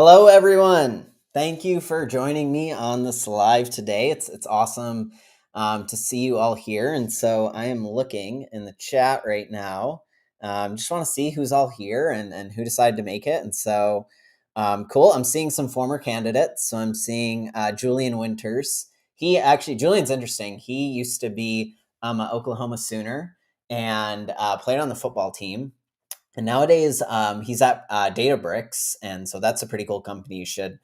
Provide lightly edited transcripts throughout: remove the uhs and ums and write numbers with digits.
Hello, everyone. Thank you for joining me on this live today. It's awesome to see you all here. And so I am looking in the chat right now. Just want to see who's all here and who decided to make it. And so cool. I'm seeing some former candidates. So I'm seeing Julian Winters. Julian's interesting. He used to be an Oklahoma Sooner and played on the football team. And nowadays, he's at Databricks, and so that's a pretty cool company you should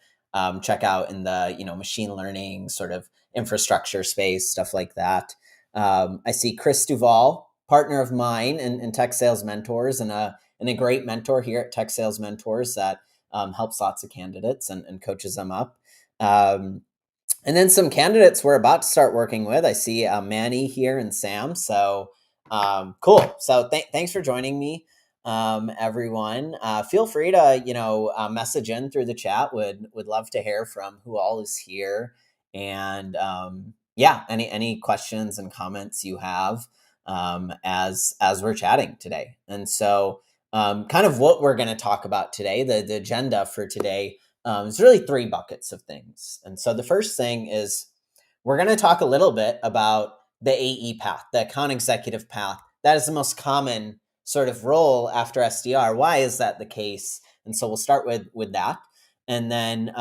check out in the machine learning sort of infrastructure space, stuff like that. I see Chris Duval, partner of mine in Tech Sales Mentors, and a great mentor here at Tech Sales Mentors that helps lots of candidates and coaches them up. And then some candidates we're about to start working with. I see Manny here and Sam. So cool. So thanks for joining me, everyone. Feel free to message in through the chat. Would love to hear from who all is here, and yeah, any questions and comments you have as we're chatting today. And so kind of what we're going to talk about today, the agenda for today. It's really three buckets of things. And so the first thing is we're going to talk a little bit about the AE path, the account executive path. That is the most common sort of role after SDR. Why is that the case? And so we'll start with that. And then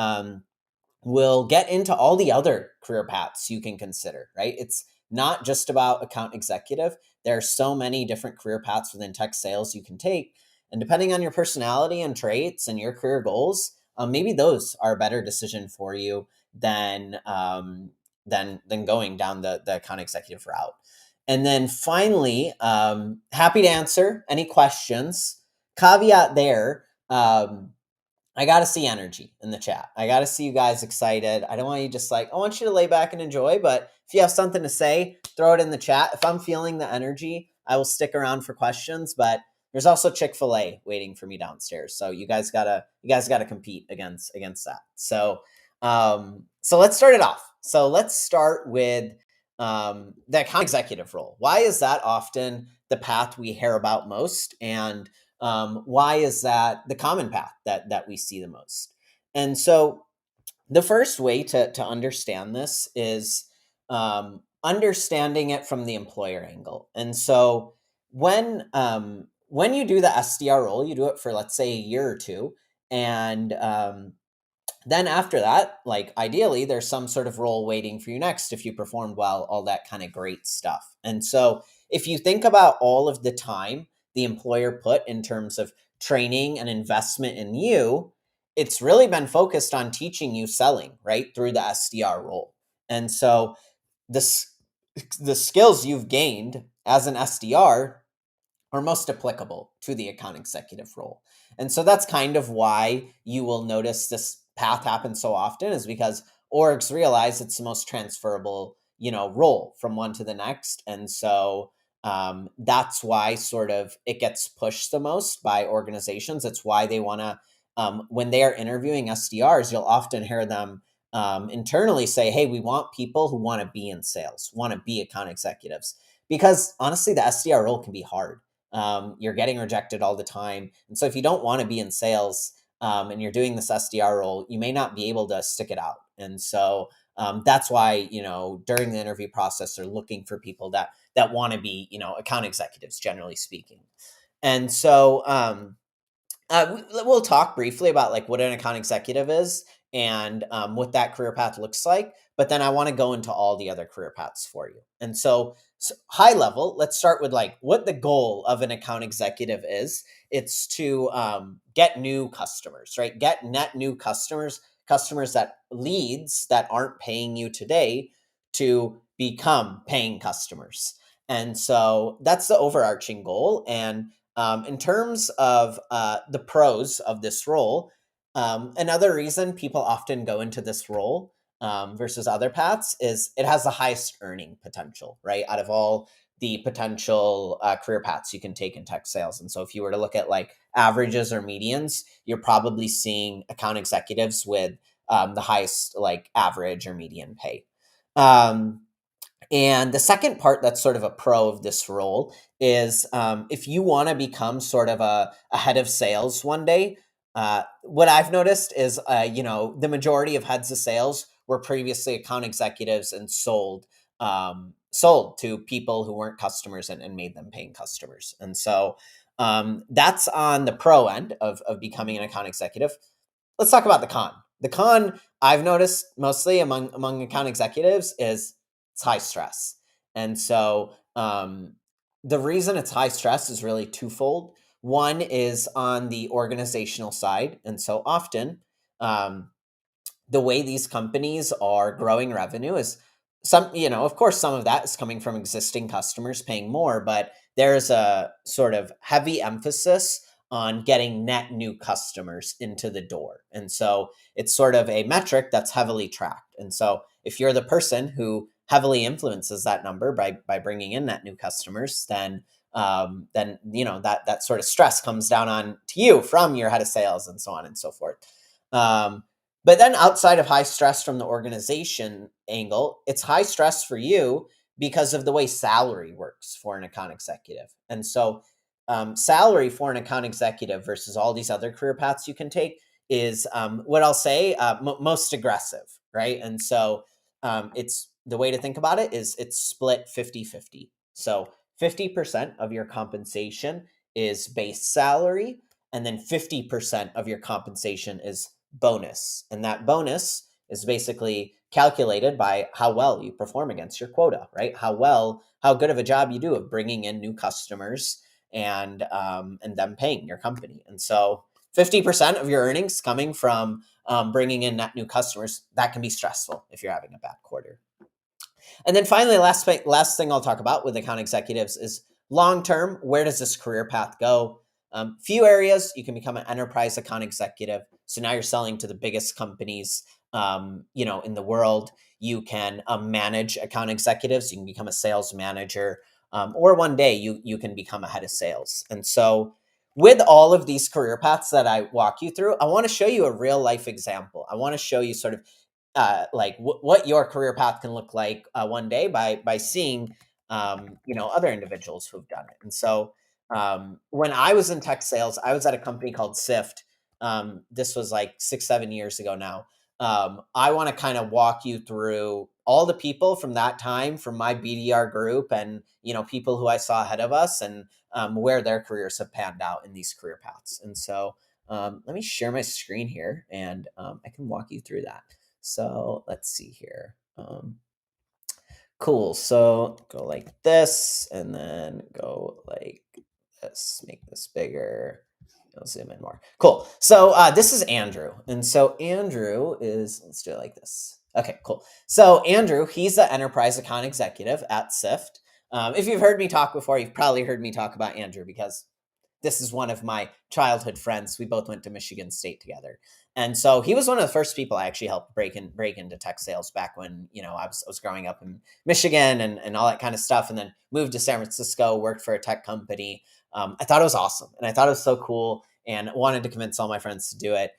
we'll get into all the other career paths you can consider, right? It's not just about account executive. There are so many different career paths within tech sales you can take. And depending on your personality and traits and your career goals, maybe those are a better decision for you than going down the account executive route. And then finally, happy to answer any questions. Caveat there, I got to see energy in the chat. I got to see you guys excited. I don't want you just I want you to lay back and enjoy, but if you have something to say, throw it in the chat. If I'm feeling the energy, I will stick around for questions, but there's also Chick-fil-A waiting for me downstairs. So you guys gotta compete against that. So let's start it off. So let's start with the account executive role. Why is that often the path we hear about most? And why is that the common path that we see the most? And so the first way to understand this is understanding it from the employer angle. And so when you do the SDR role, you do it for, let's say, a year or two, and then after that, ideally, there's some sort of role waiting for you next if you performed well, all that kind of great stuff. And so if you think about all of the time the employer put in terms of training and investment in you, it's really been focused on teaching you selling, right, through the SDR role. And so the skills you've gained as an SDR are most applicable to the account executive role. And so that's kind of why you will notice this path happen so often, is because orgs realize it's the most transferable, role from one to the next. And so that's why sort of it gets pushed the most by organizations. It's why they want to, when they are interviewing SDRs, you'll often hear them internally say, hey, we want people who want to be in sales, want to be account executives. Because honestly, the SDR role can be hard. You're getting rejected all the time. And so if you don't want to be in sales and you're doing this SDR role, you may not be able to stick it out. And so that's why, during the interview process, they're looking for people that want to be, account executives, generally speaking. And so we'll talk briefly about what an account executive is and what that career path looks like. But then I want to go into all the other career paths for you. And so high level, let's start with what the goal of an account executive is. It's to get new customers, right? Get net new customers that leads that aren't paying you today to become paying customers. And so that's the overarching goal. And in terms of the pros of this role, another reason people often go into this role versus other paths is it has the highest earning potential, right? Out of all the potential career paths you can take in tech sales. And so if you were to look at averages or medians, you're probably seeing account executives with the highest average or median pay. And the second part that's sort of a pro of this role is if you want to become sort of a head of sales one day, what I've noticed is, the majority of heads of sales were previously account executives and sold to people who weren't customers and made them paying customers. And so that's on the pro end of becoming an account executive. Let's talk about the con. The con I've noticed mostly among account executives is it's high stress. And so the reason it's high stress is really twofold. One is on the organizational side. And so often, um, the way these companies are growing revenue is of course, some of that is coming from existing customers paying more, but there's a sort of heavy emphasis on getting net new customers into the door. And so it's sort of a metric that's heavily tracked. And so if you're the person who heavily influences that number by bringing in net new customers, then that sort of stress comes down on to you from your head of sales and so on and so forth. Um, but then outside of high stress from the organization angle, it's high stress for you because of the way salary works for an account executive. And so, salary for an account executive versus all these other career paths you can take is what I'll say most aggressive, right? And so, it's the way to think about it is it's split 50-50. So, 50% of your compensation is base salary, and then 50% of your compensation is bonus. And that bonus is basically calculated by how well you perform against your quota, right? How good of a job you do of bringing in new customers and them paying your company. And so 50% of your earnings coming from bringing in net new customers, that can be stressful if you're having a bad quarter. And then finally, last thing I'll talk about with account executives is long term. Where does this career path go? Few areas you can become an enterprise account executive. So now you're selling to the biggest companies, in the world. You can manage account executives. You can become a sales manager, or one day you can become a head of sales. And so, with all of these career paths that I walk you through, I want to show you a real life example. I want to show you sort of what your career path can look like one day by seeing other individuals who've done it. And so when I was in tech sales, I was at a company called Sift. This was like 6-7 years ago now. I want to kind of walk you through all the people from that time, from my BDR group, and people who I saw ahead of us, and where their careers have panned out in these career paths. And so let me share my screen here, and I can walk you through that. So let's see here. Cool. So go like this, and then go like this. Make this bigger. I'll zoom in more. Cool. So this is Andrew. And so Andrew let's do it like this. Okay, cool. So Andrew, he's the enterprise account executive at Sift. If you've heard me talk before, you've probably heard me talk about Andrew because this is one of my childhood friends. We both went to Michigan State together. And so he was one of the first people I actually helped break into tech sales back when, I was growing up in Michigan and all that kind of stuff. And then moved to San Francisco, worked for a tech company. I thought it was awesome. And I thought it was so cool and wanted to convince all my friends to do it.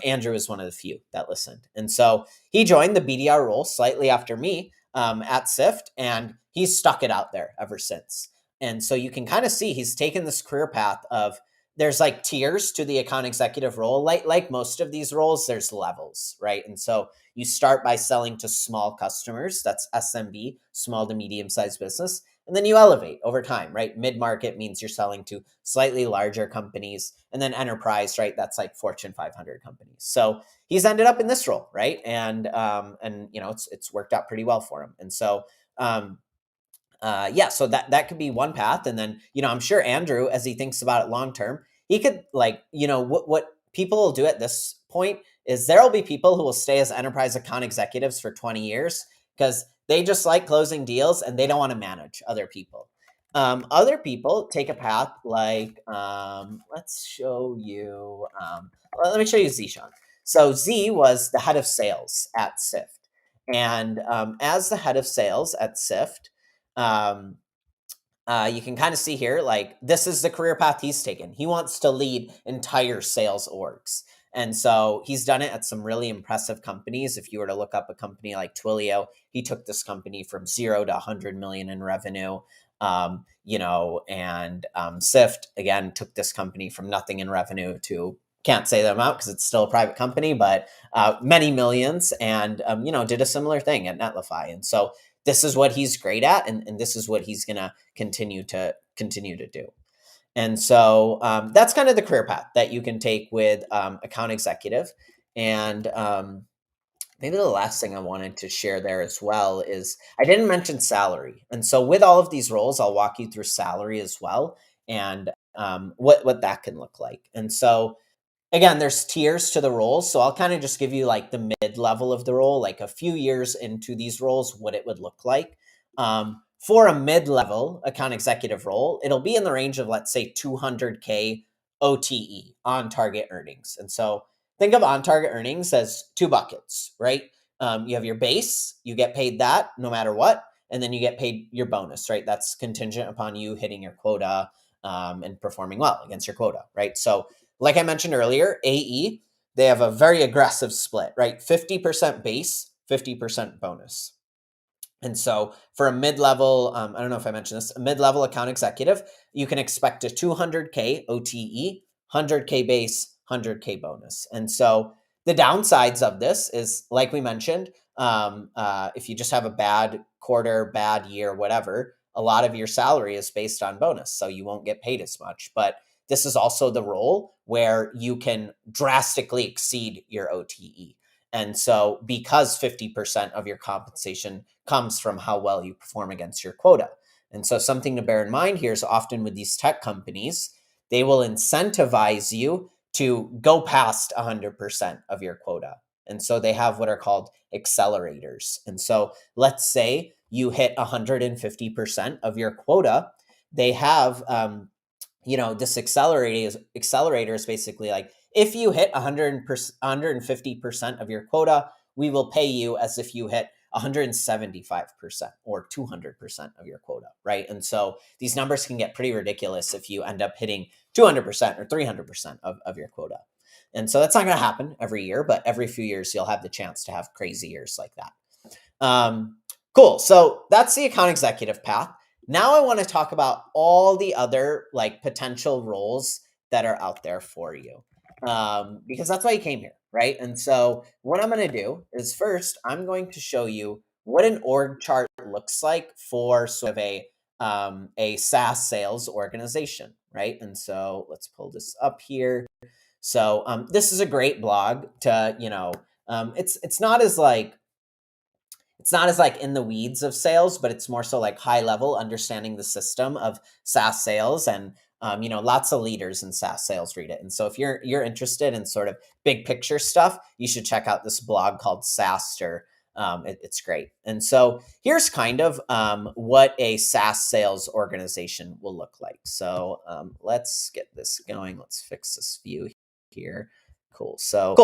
Andrew was one of the few that listened. And so he joined the BDR role slightly after me at Sift, and he's stuck it out there ever since. And so you can kind of see he's taken this career path of there's like tiers to the account executive role. Like most of these roles, there's levels, right? And so you start by selling to small customers. That's SMB, small to medium sized business. And then you elevate over time, right? Mid-market means you're selling to slightly larger companies. And then enterprise, right? That's like Fortune 500 companies. So he's ended up in this role, right? And it's worked out pretty well for him. And so so that could be one path. And then, I'm sure Andrew, as he thinks about it long term, he could what people will do at this point is there'll be people who will stay as enterprise account executives for 20 years because they just like closing deals and they don't want to manage other people. Other people take a path like, let's show you, let me show you Zishan. So Z was the head of sales at Sift. And as the head of sales at Sift, um, you can kind of see here, like this is the career path he's taken. He wants to lead entire sales orgs. And so he's done it at some really impressive companies. If you were to look up a company like Twilio, he took this company from 0 to 100 million in revenue. And Sift, again, took this company from nothing in revenue to can't say them out because it's still a private company, but many millions, and did a similar thing at Netlify. And so this is what he's great at, and this is what he's gonna continue to do. And so that's kind of the career path that you can take with account executive. And maybe the last thing I wanted to share there as well is I didn't mention salary. And so with all of these roles, I'll walk you through salary as well, and what that can look like. And so again, there's tiers to the roles. So I'll kind of just give you like the mid level of the role, like a few years into these roles, what it would look like. For a mid level account executive role, it'll be in the range of, let's say, 200K OTE, on target earnings. And so think of on target earnings as two buckets, right? You have your base, you get paid that no matter what. And then you get paid your bonus, right? That's contingent upon you hitting your quota and performing well against your quota, right? So like I mentioned earlier, AE, they have a very aggressive split, right? 50% base, 50% bonus. And so for a mid-level, I don't know if I mentioned this, a mid-level account executive, you can expect a 200K OTE, 100K base, 100K bonus. And so the downsides of this is, like we mentioned, if you just have a bad quarter, bad year, whatever, a lot of your salary is based on bonus. So you won't get paid as much. But this is also the role where you can drastically exceed your OTE. And so because 50% of your compensation comes from how well you perform against your quota. And so something to bear in mind here is often with these tech companies, they will incentivize you to go past 100% of your quota. And so they have what are called accelerators. And so let's say you hit 150% of your quota, they have this accelerator is basically like, if you hit 150% of your quota, we will pay you as if you hit 175% or 200% of your quota, right? And so these numbers can get pretty ridiculous if you end up hitting 200% or 300% of your quota. And so that's not going to happen every year, but every few years you'll have the chance to have crazy years like that. Cool. So that's the account executive path. Now I want to talk about all the other like potential roles that are out there for you, because that's why you came here, right? And so what I'm going to do is first I'm going to show you what an org chart looks like for sort of a SaaS sales organization, right? And so let's pull this up here. So this is a great blog to it's not as like in the weeds of sales, but it's more so like high level understanding the system of SaaS sales, and lots of leaders in SaaS sales read it. And so if you're interested in sort of big picture stuff, you should check out this blog called SaaSter. It's great. And so here's kind of what a SaaS sales organization will look like. So let's get this going. Let's fix this view here. Cool. So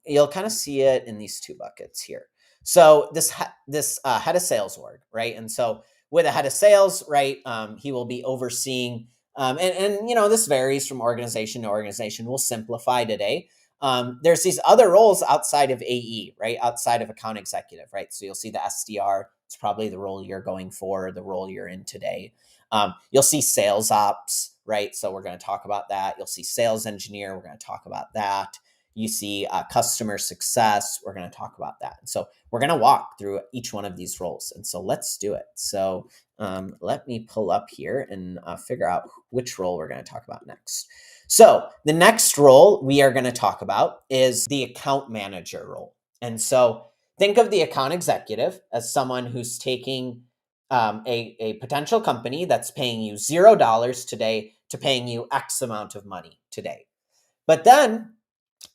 you'll kind of see it in these two buckets here. So this head of sales org, right? And so with a head of sales, right, he will be overseeing, and this varies from organization to organization. We'll simplify today. There's these other roles outside of AE, right? Outside of account executive, right? So you'll see the SDR. It's probably the role you're going for, the role you're in today. You'll see sales ops, right? So we're going to talk about that. You'll see sales engineer. We're going to talk about that. You see customer success. We're going to talk about that. And so we're going to walk through each one of these roles. And so let's do it. So let me pull up here and figure out which role we're going to talk about next. So the next role we are going to talk about is the account manager role. And so think of the account executive as someone who's taking a potential company that's paying you $0 today to paying you X amount of money today. But then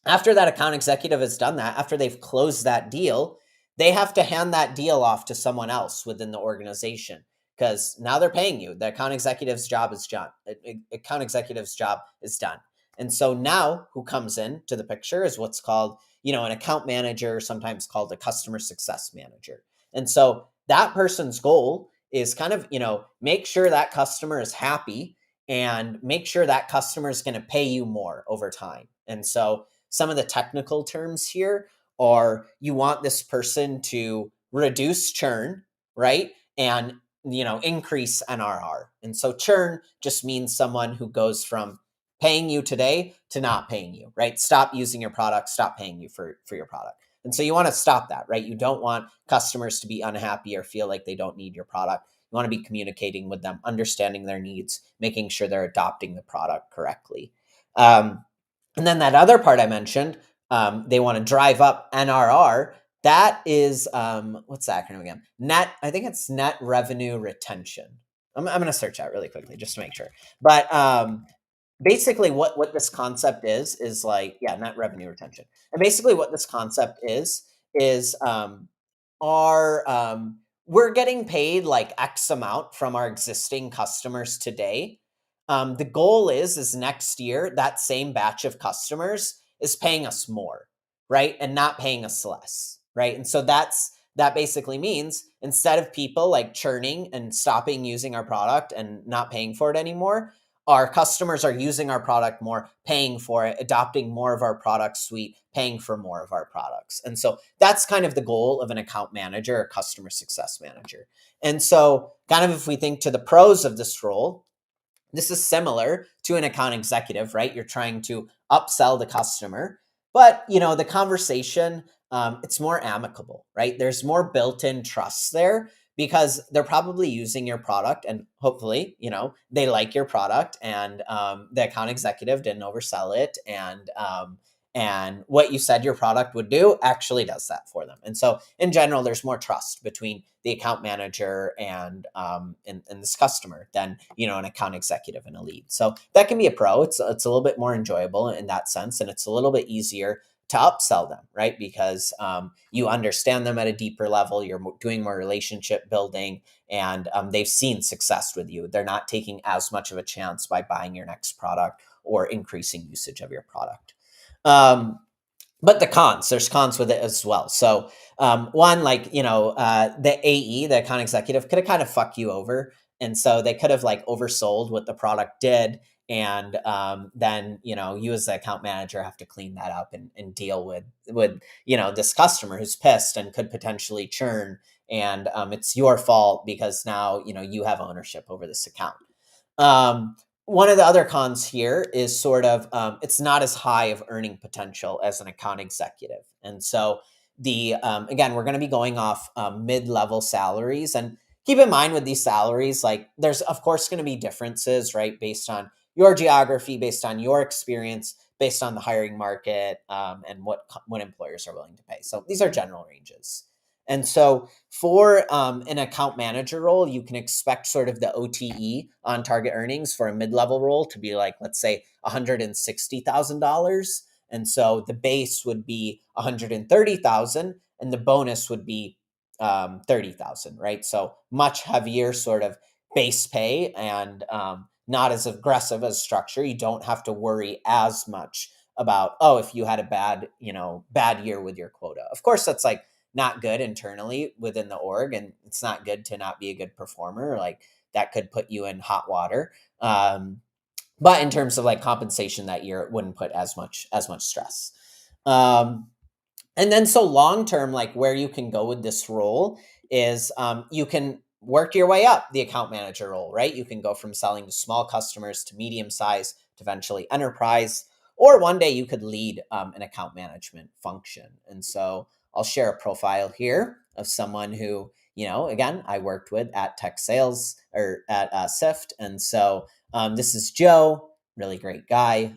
after that account executive has done that, after they've closed that deal, they have to hand that deal off to someone else within the organization, because now they're paying you. The account executive's job is done. And so now who comes in to the picture is what's called, an account manager, sometimes called a customer success manager. And so that person's goal is kind of, make sure that customer is happy and make sure that customer is going to pay you more over time. And so some of the technical terms here are, you want this person to reduce churn, right? And, increase NRR. And so churn just means someone who goes from paying you today to not paying you, right? Stop using your product, stop paying you for your product. And so you want to stop that, right? You don't want customers to be unhappy or feel like they don't need your product. You want to be communicating with them, understanding their needs, making sure they're adopting the product correctly. Um, and then that other part I mentioned, they want to drive up NRR. That is, what's the acronym again? I think it's net revenue retention. I'm going to search that really quickly just to make sure. But basically what this concept is like, yeah, net revenue retention. And basically what this concept is our we're getting paid like X amount from our existing customers today. The goal is next year that same batch of customers is paying us more, right? And not paying us less, right? And so that basically means instead of people like churning and stopping using our product and not paying for it anymore, our customers are using our product more, paying for it, adopting more of our product suite, paying for more of our products. And so that's kind of the goal of an account manager or customer success manager. And so, kind of if we think to the pros of this role, this is similar to an account executive, right? You're trying to upsell the customer, but the conversation, it's more amicable, right? There's more built-in trust there because they're probably using your product, and hopefully, they like your product, and the account executive didn't oversell it, and what you said your product would do actually does that for them. And so in general, there's more trust between the account manager and this customer than an account executive and a lead. So that can be a pro. It's a little bit more enjoyable in that sense, and it's a little bit easier to upsell them, right? Because you understand them at a deeper level. You're doing more relationship building, and they've seen success with you. They're not taking as much of a chance by buying your next product or increasing usage of your product. But there's cons with it as well. So one, like, the AE, the account executive, could have kind of fucked you over. And so they could have like oversold what the product did. And then, you as the account manager have to clean that up and deal with, this customer who's pissed and could potentially churn. And it's your fault because now, you have ownership over this account. One of the other cons here is sort of it's not as high of earning potential as an account executive. And so again, we're going to be going off mid-level salaries, and keep in mind with these salaries, like there's of course going to be differences, right? Based on your geography, based on your experience, based on the hiring market, and what employers are willing to pay. So these are general ranges. And so for an account manager role, you can expect sort of the OTE on target earnings for a mid-level role to be like, let's say, $160,000. And so the base would be $130,000, and the bonus would be 30,000, right? So much heavier sort of base pay, and not as aggressive as structure. You don't have to worry as much about, oh, if you had a bad year with your quota. Of course, that's like not good internally within the org, and it's not good to not be a good performer. Like that could put you in hot water. But in terms of like compensation that year, it wouldn't put as much stress. And then so long term, like where you can go with this role is you can work your way up the account manager role, right? You can go from selling to small customers to medium size to eventually enterprise, or one day you could lead an account management function. And so I'll share a profile here of someone who, again, I worked with at Tech Sales or at SIFT. And so this is Joe, really great guy,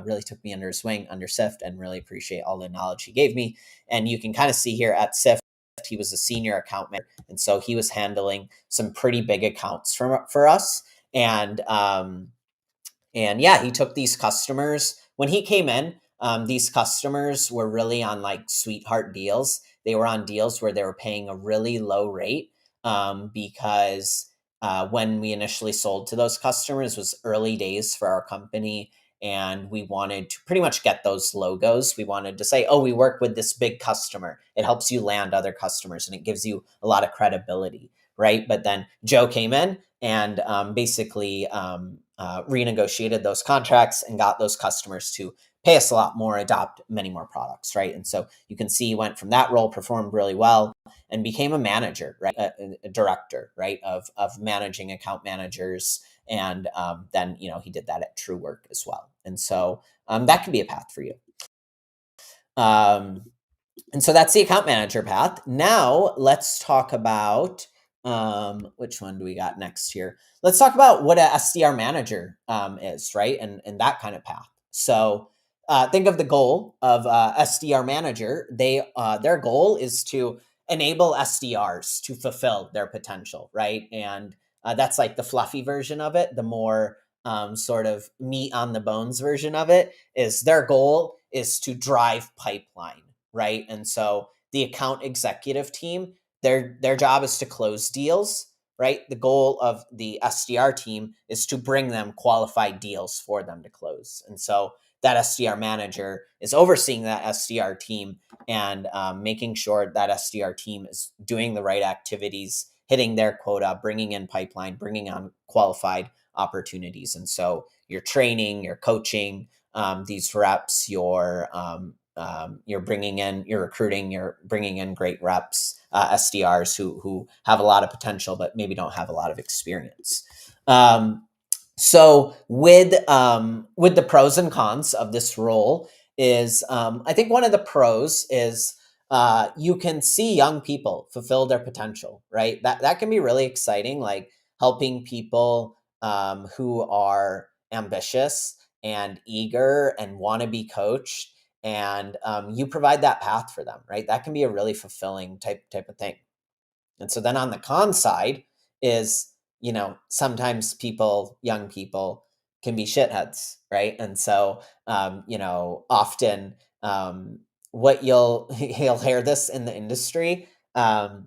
really took me under his wing under SIFT, and really appreciate all the knowledge he gave me. And you can kind of see here at SIFT, he was a senior account manager. And so he was handling some pretty big accounts for us. And yeah, he took these customers. When he came in, these customers were really on like sweetheart deals. They were on deals where they were paying a really low rate because when we initially sold to those customers, it was early days for our company. And we wanted to pretty much get those logos. We wanted to say, oh, we work with this big customer. It helps you land other customers, and it gives you a lot of credibility, right? But then Joe came in and basically renegotiated those contracts and got those customers to pay us a lot more, adopt many more products, right? And so you can see he went from that role, performed really well, and became a manager, right? A director, right? Of managing account managers And then, he did that at True Work as well. And so that can be a path for you. And so that's the account manager path. Now let's talk about which one do we got next here? Let's talk about what a SDR manager is, right? And that kind of path. So think of the goal of SDR manager. Their goal is to enable SDRs to fulfill their potential, right? And that's like the fluffy version of it. The more sort of meat on the bones version of it is their goal is to drive pipeline, right? And so the account executive team, their job is to close deals, right? The goal of the SDR team is to bring them qualified deals for them to close. And so that SDR manager is overseeing that SDR team and making sure that SDR team is doing the right activities, hitting their quota, bringing in pipeline, bringing on qualified opportunities. And so you're training, you're coaching these reps, you're recruiting, you're bringing in great reps, SDRs who have a lot of potential but maybe don't have a lot of experience. So with the pros and cons of this role is, I think one of the pros is you can see young people fulfill their potential, right? That can be really exciting, like helping people who are ambitious and eager and want to be coached, and you provide that path for them, right? That can be a really fulfilling type of thing. And so then on the con side is, sometimes young people can be shitheads, right? And so, often what you'll hear this in the industry, the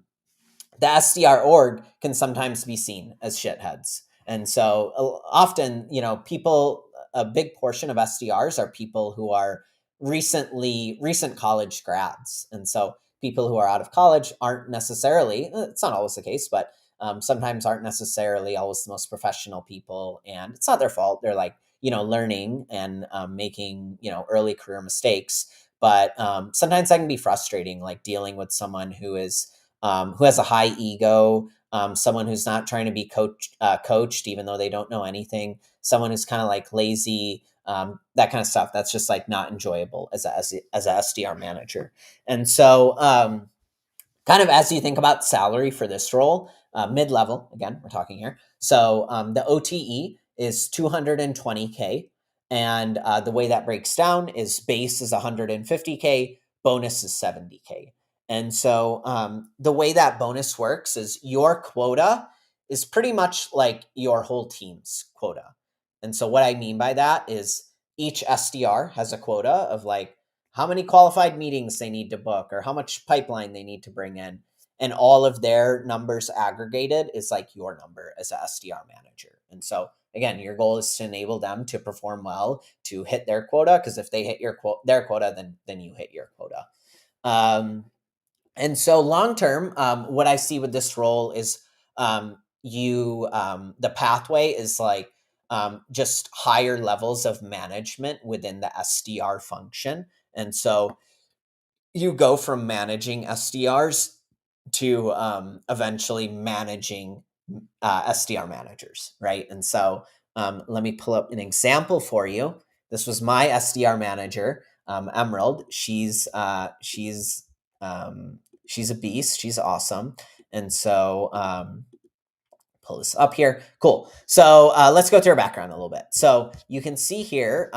SDR org can sometimes be seen as shitheads. And so often, a big portion of SDRs are people who are recent college grads. And so people who are out of college aren't necessarily, it's not always the case, but sometimes aren't necessarily always the most professional people. And it's not their fault. They're like, learning and making, early career mistakes. But sometimes that can be frustrating, like dealing with someone who has a high ego, someone who's not trying to be coached, even though they don't know anything, someone who's kind of like lazy, that kind of stuff. That's just like not enjoyable as a SDR manager. And so, kind of as you think about salary for this role, mid-level, again, we're talking here. So the OTE is 220K. And the way that breaks down is base is 150K, bonus is 70K. And so the way that bonus works is your quota is pretty much like your whole team's quota. And so what I mean by that is each SDR has a quota of like how many qualified meetings they need to book or how much pipeline they need to bring in. And all of their numbers aggregated is like your number as a SDR manager. And so again, your goal is to enable them to perform well, to hit their quota, because if they hit their quota, then you hit your quota. And so long term, what I see with this role is the pathway is like just higher levels of management within the SDR function. And so you go from managing SDRs to eventually managing SDR managers, right? And so let me pull up an example for you. This was my SDR manager, Emerald. She's a beast. She's awesome. And so pull this up here. Cool. So let's go through her background a little bit. So you can see here,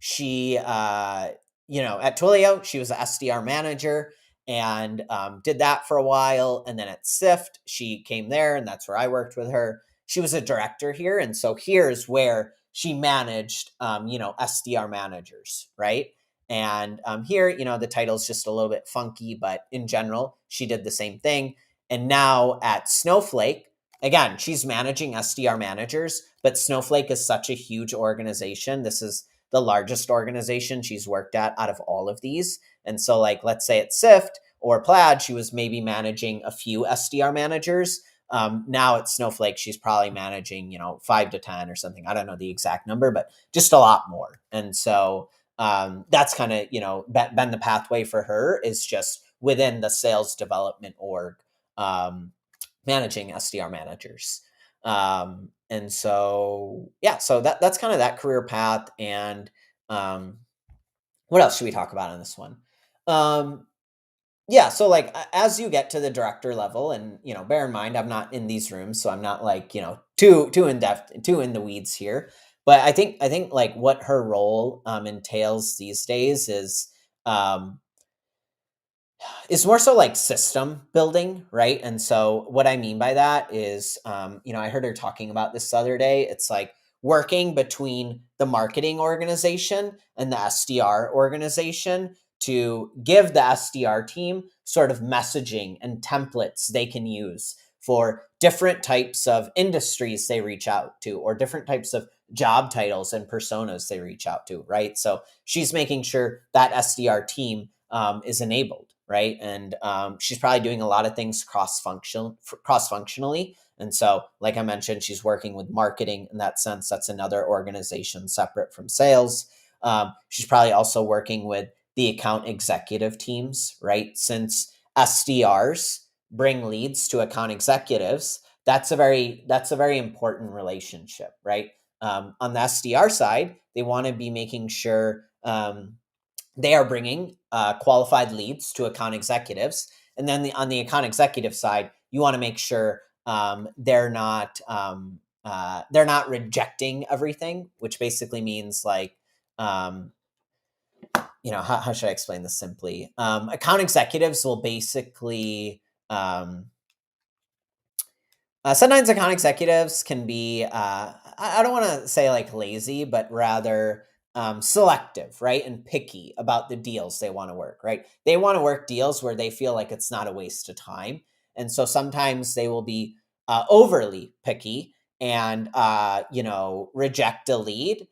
she, at Twilio, she was an SDR manager and did that for a while. And then at SIFT, she came there and that's where I worked with her. She was a director here. And so here's where she managed, SDR managers, right? And here, the title is just a little bit funky, but in general, she did the same thing. And now at Snowflake, again, she's managing SDR managers, but Snowflake is such a huge organization. This is the largest organization she's worked at out of all of these. And so like, let's say at SIFT or Plaid, she was maybe managing a few SDR managers. Now at Snowflake, she's probably managing, 5 to 10 or something. I don't know the exact number, but just a lot more. And so that's kind of, been the pathway for her is just within the sales development org, managing SDR managers. And so, yeah, so that's kind of that career path. And um, what else should we talk about on this one? Um, yeah, so like as you get to the director level, and bear in mind I'm not in these rooms, so I'm not like too in depth, too in the weeds here. But I think like what her role entails these days um, is more so like system building, right? And so what I mean by that is, I heard her talking about this the other day. It's like working between the marketing organization and the SDR organization to give the SDR team sort of messaging and templates they can use for different types of industries they reach out to, or different types of job titles and personas they reach out to, right? So she's making sure that SDR team is enabled, right? And she's probably doing a lot of things cross functionally. And so, like I mentioned, she's working with marketing in that sense. That's another organization separate from sales. She's probably also working with the account executive teams, right? Since SDRs bring leads to account executives, that's a very important relationship, right? On the SDR side, they want to be making sure they are bringing qualified leads to account executives, and then on the account executive side, you want to make sure they're not rejecting everything, which basically means like um, how should I explain this simply? Account executives will basically sometimes account executives can be, I don't want to say like lazy, but rather selective, right? And picky about the deals they want to work, right? They want to work deals where they feel like it's not a waste of time. And so sometimes they will be overly picky and, reject a lead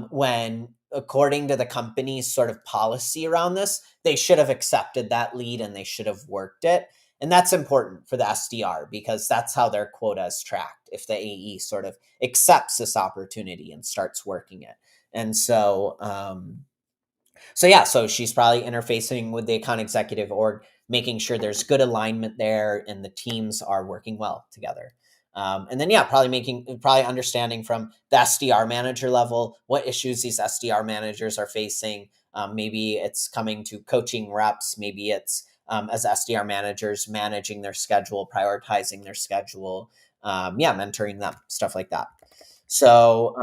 when, according to the company's sort of policy around this, they should have accepted that lead and they should have worked it. And that's important for the SDR because that's how their quota is tracked. If the AE sort of accepts this opportunity and starts working it. And so she's probably interfacing with the account executive org, making sure there's good alignment there and the teams are working well together. And then, yeah, probably understanding from the SDR manager level what issues these SDR managers are facing. Maybe it's coming to coaching reps. Maybe it's as SDR managers managing their schedule, prioritizing their schedule. Mentoring them, stuff like that. So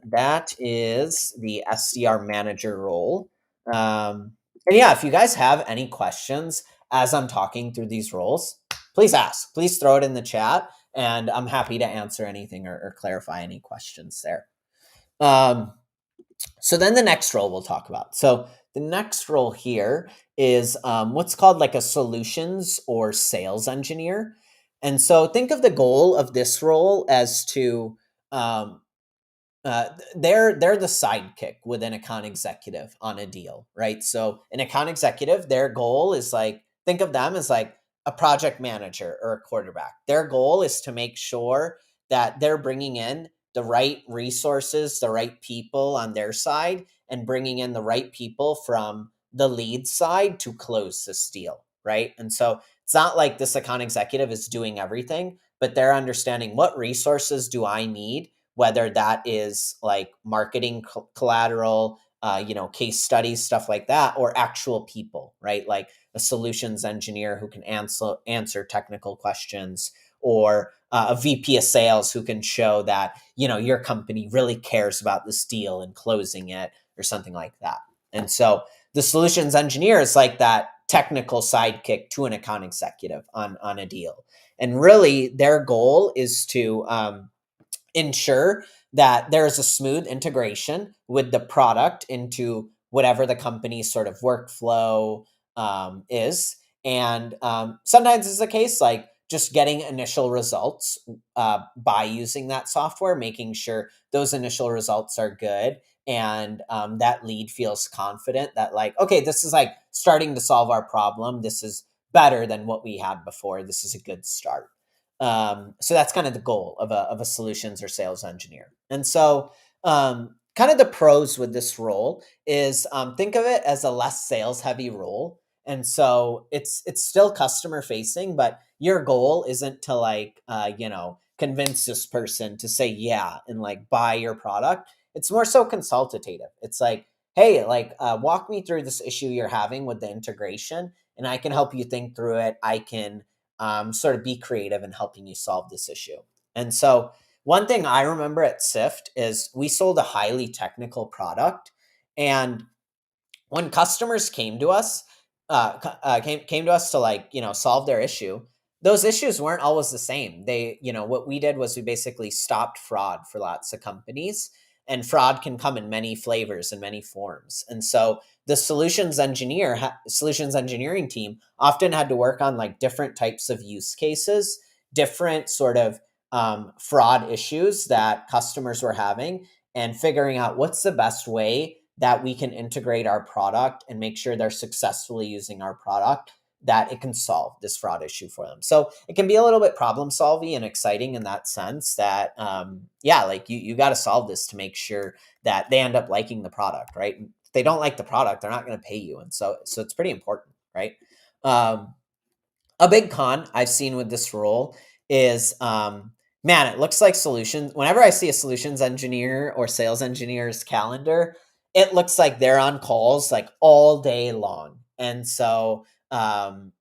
that is the SDR manager role. And yeah, if you guys have any questions as I'm talking through these roles, please ask. Please throw it in the chat, and I'm happy to answer anything or clarify any questions there. So then the next role we'll talk about. So the next role here is what's called like a solutions or sales engineer. And so think of the goal of this role as to um, they're the sidekick with an account executive on a deal, right? So an account executive, their goal is like, think of them as like a project manager or a quarterback. Their goal is to make sure that they're bringing in the right resources, the right people on their side, and bringing in the right people from the lead side to close this deal, right? And so it's not like this account executive is doing everything, but they're understanding what resources do I need, whether that is like marketing collateral, case studies, stuff like that, or actual people, right? Like a solutions engineer who can answer technical questions, or a VP of sales who can show that, your company really cares about this deal and closing it, or something like that. And so the solutions engineer is like that technical sidekick to an account executive on a deal. And really their goal is to ensure that there is a smooth integration with the product into whatever the company's sort of workflow is. And sometimes it's the case like just getting initial results by using that software, making sure those initial results are good, and that lead feels confident that like, okay, this is like starting to solve our problem. This is better than what we had before. This is a good start. So that's kind of the goal of a solutions or sales engineer. And so, kind of the pros with this role is think of it as a less sales heavy role. And so it's still customer facing, but your goal isn't to like, convince this person to say yeah and like buy your product. It's more so consultative. It's like, hey, like walk me through this issue you're having with the integration, and I can help you think through it. I can sort of be creative in helping you solve this issue. And so one thing I remember at Sift is we sold a highly technical product, and when customers came to us, came to us to like solve their issue, those issues weren't always the same. They, what we did was we basically stopped fraud for lots of companies, and fraud can come in many flavors and many forms. And so the solutions engineering team often had to work on like different types of use cases, different sort of fraud issues that customers were having, and figuring out what's the best way that we can integrate our product and make sure they're successfully using our product, that it can solve this fraud issue for them. So it can be a little bit problem solving and exciting in that sense that, like you got to solve this to make sure that they end up liking the product, right? If they don't like the product, they're not going to pay you. And so it's pretty important, right? A big con I've seen with this role is, man, it looks like solutions. Whenever I see a solutions engineer or sales engineer's calendar, it looks like they're on calls like all day long. And so,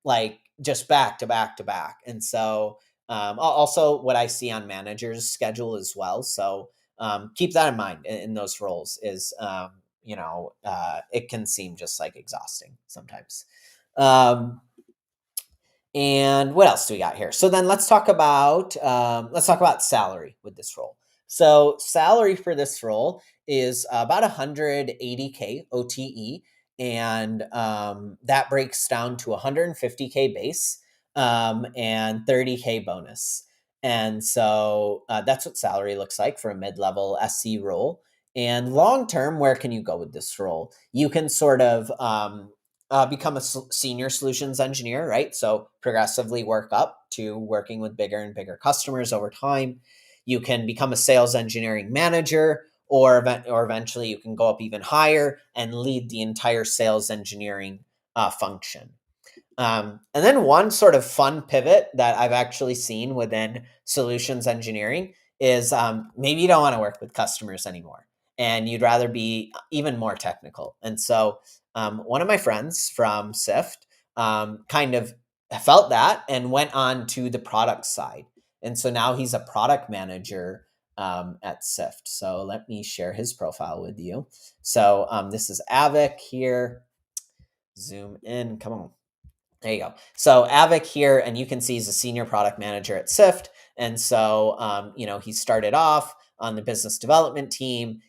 like just back to back to back. And so, also what I see on managers' schedule as well. So, keep that in mind in those roles is, it can seem just like exhausting sometimes. And what else do we got here? So then let's talk about salary with this role. So salary for this role is about 180K OTE, and that breaks down to 150K base and 30K bonus. And so that's what salary looks like for a mid-level SC role. And long term, where can you go with this role? You can sort of become a senior solutions engineer, right? So progressively work up to working with bigger and bigger customers over time. You can become a sales engineering manager, or eventually you can go up even higher and lead the entire sales engineering function. And then one sort of fun pivot that I've actually seen within solutions engineering is maybe you don't want to work with customers anymore and you'd rather be even more technical. And so one of my friends from Sift kind of felt that and went on to the product side. And so now he's a product manager at Sift. So let me share his profile with you. So this is Avik here. Zoom in. Come on. There you go. So Avik here, and you can see he's a senior product manager at Sift. And so, he started off on the business development team,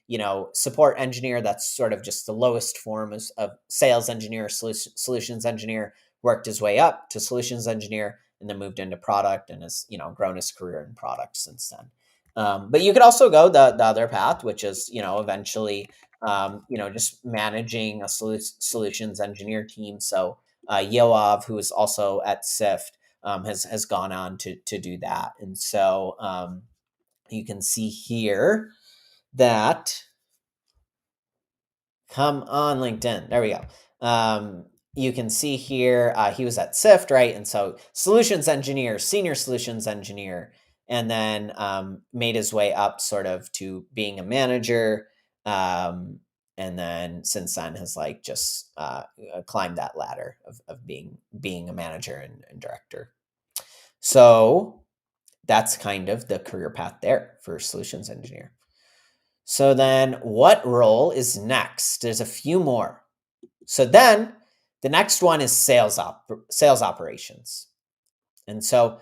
support engineer. That's sort of just the lowest form of sales engineer, solutions engineer, worked his way up to solutions engineer, and then moved into product and has, grown his career in product since then. But you could also go the other path, which is, eventually, just managing a solutions engineer team. So, Yoav, who is also at Sift, has gone on to do that. And so you can see here that, come on LinkedIn. There we go. You can see here he was at Sift, right? And so solutions engineer, senior solutions engineer, and then made his way up sort of to being a manager. And then since then has like just climbed that ladder of being a manager and director. So that's kind of the career path there for solutions engineer. So then what role is next? There's a few more. So then the next one is sales operations. And so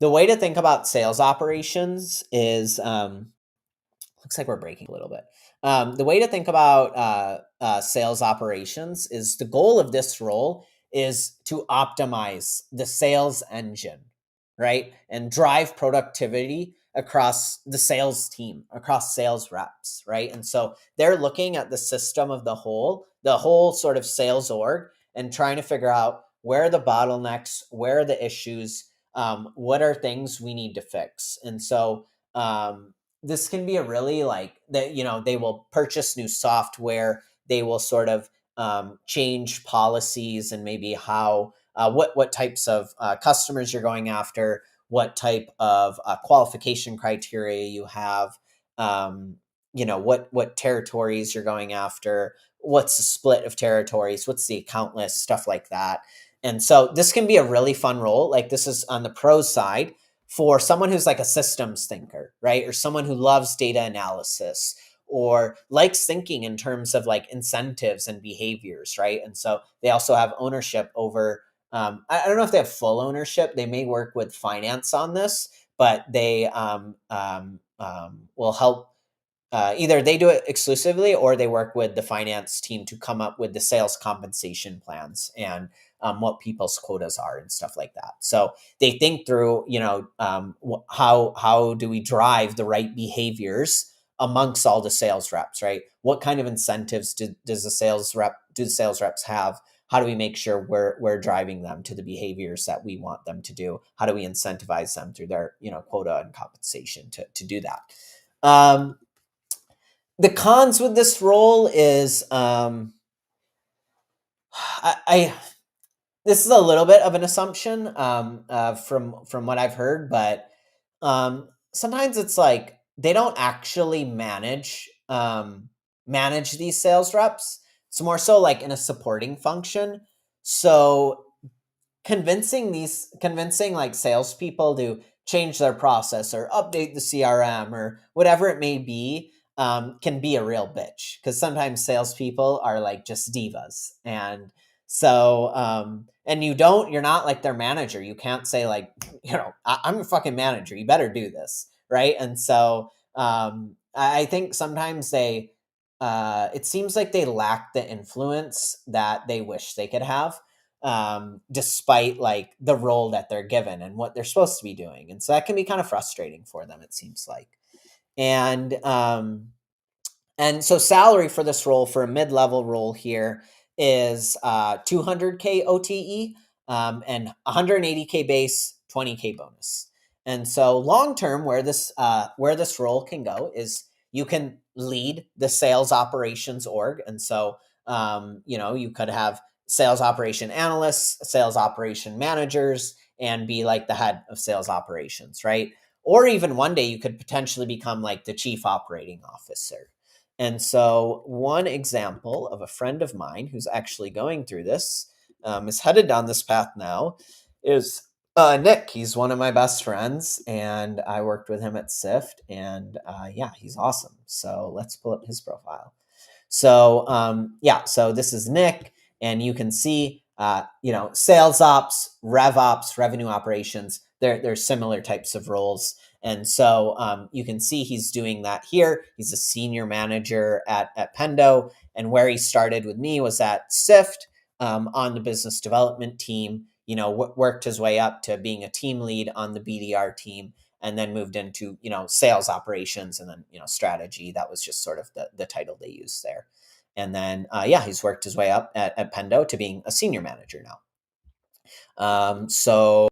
the way to think about sales operations is, looks like we're breaking a little bit. The way to think about sales operations is the goal of this role is to optimize the sales engine, right? And drive productivity across the sales team, across sales reps, right? And so they're looking at the system of the whole sort of sales org, and trying to figure out where are the bottlenecks, where are the issues, what are things we need to fix. And so this can be a really like that, they will purchase new software, they will sort of change policies and maybe how what types of customers you're going after, what type of qualification criteria you have, what territories you're going after, what's the split of territories, what's the account list, stuff like that. And so this can be a really fun role. Like this is on the pros side for someone who's like a systems thinker, right? Or someone who loves data analysis or likes thinking in terms of like incentives and behaviors, right? And so they also have ownership over, I don't know if they have full ownership. They may work with finance on this, but they will help. Either they do it exclusively or they work with the finance team to come up with the sales compensation plans and what people's quotas are and stuff like that. So they think through, how do we drive the right behaviors amongst all the sales reps, right? What kind of incentives do the sales reps have? How do we make sure we're driving them to the behaviors that we want them to do? How do we incentivize them through their quota and compensation to do that? The cons with this role is I this is a little bit of an assumption from what I've heard, but sometimes it's like they don't actually manage these sales reps. It's more so like in a supporting function. So convincing like salespeople to change their process or update the CRM or whatever it may be can be a real bitch because sometimes salespeople are like just divas. And so and you're not like their manager. You can't say like, I'm a fucking manager, you better do this, right? And so I think sometimes it seems like they lack the influence that they wish they could have, despite like the role that they're given and what they're supposed to be doing. And so that can be kind of frustrating for them, it seems like. And so salary for this role, for a mid-level role here, is 200K OTE, and 180K base, 20K bonus. And so long term, where this role can go is you can lead the sales operations org. And so you could have sales operation analysts, sales operation managers, and be like the head of sales operations, right? Or even one day you could potentially become like the chief operating officer. And so, one example of a friend of mine who's actually going through this, is headed down this path now, is Nick. He's one of my best friends, and I worked with him at SIFT, and yeah, he's awesome. So, let's pull up his profile. So, so this is Nick, and you can see, sales ops, rev ops, revenue operations. They're similar types of roles. And so you can see he's doing that here. He's a senior manager at Pendo. And where he started with me was at SIFT, on the business development team, worked his way up to being a team lead on the BDR team, and then moved into, sales operations and then, strategy. That was just sort of the title they used there. And then, he's worked his way up at Pendo to being a senior manager now. So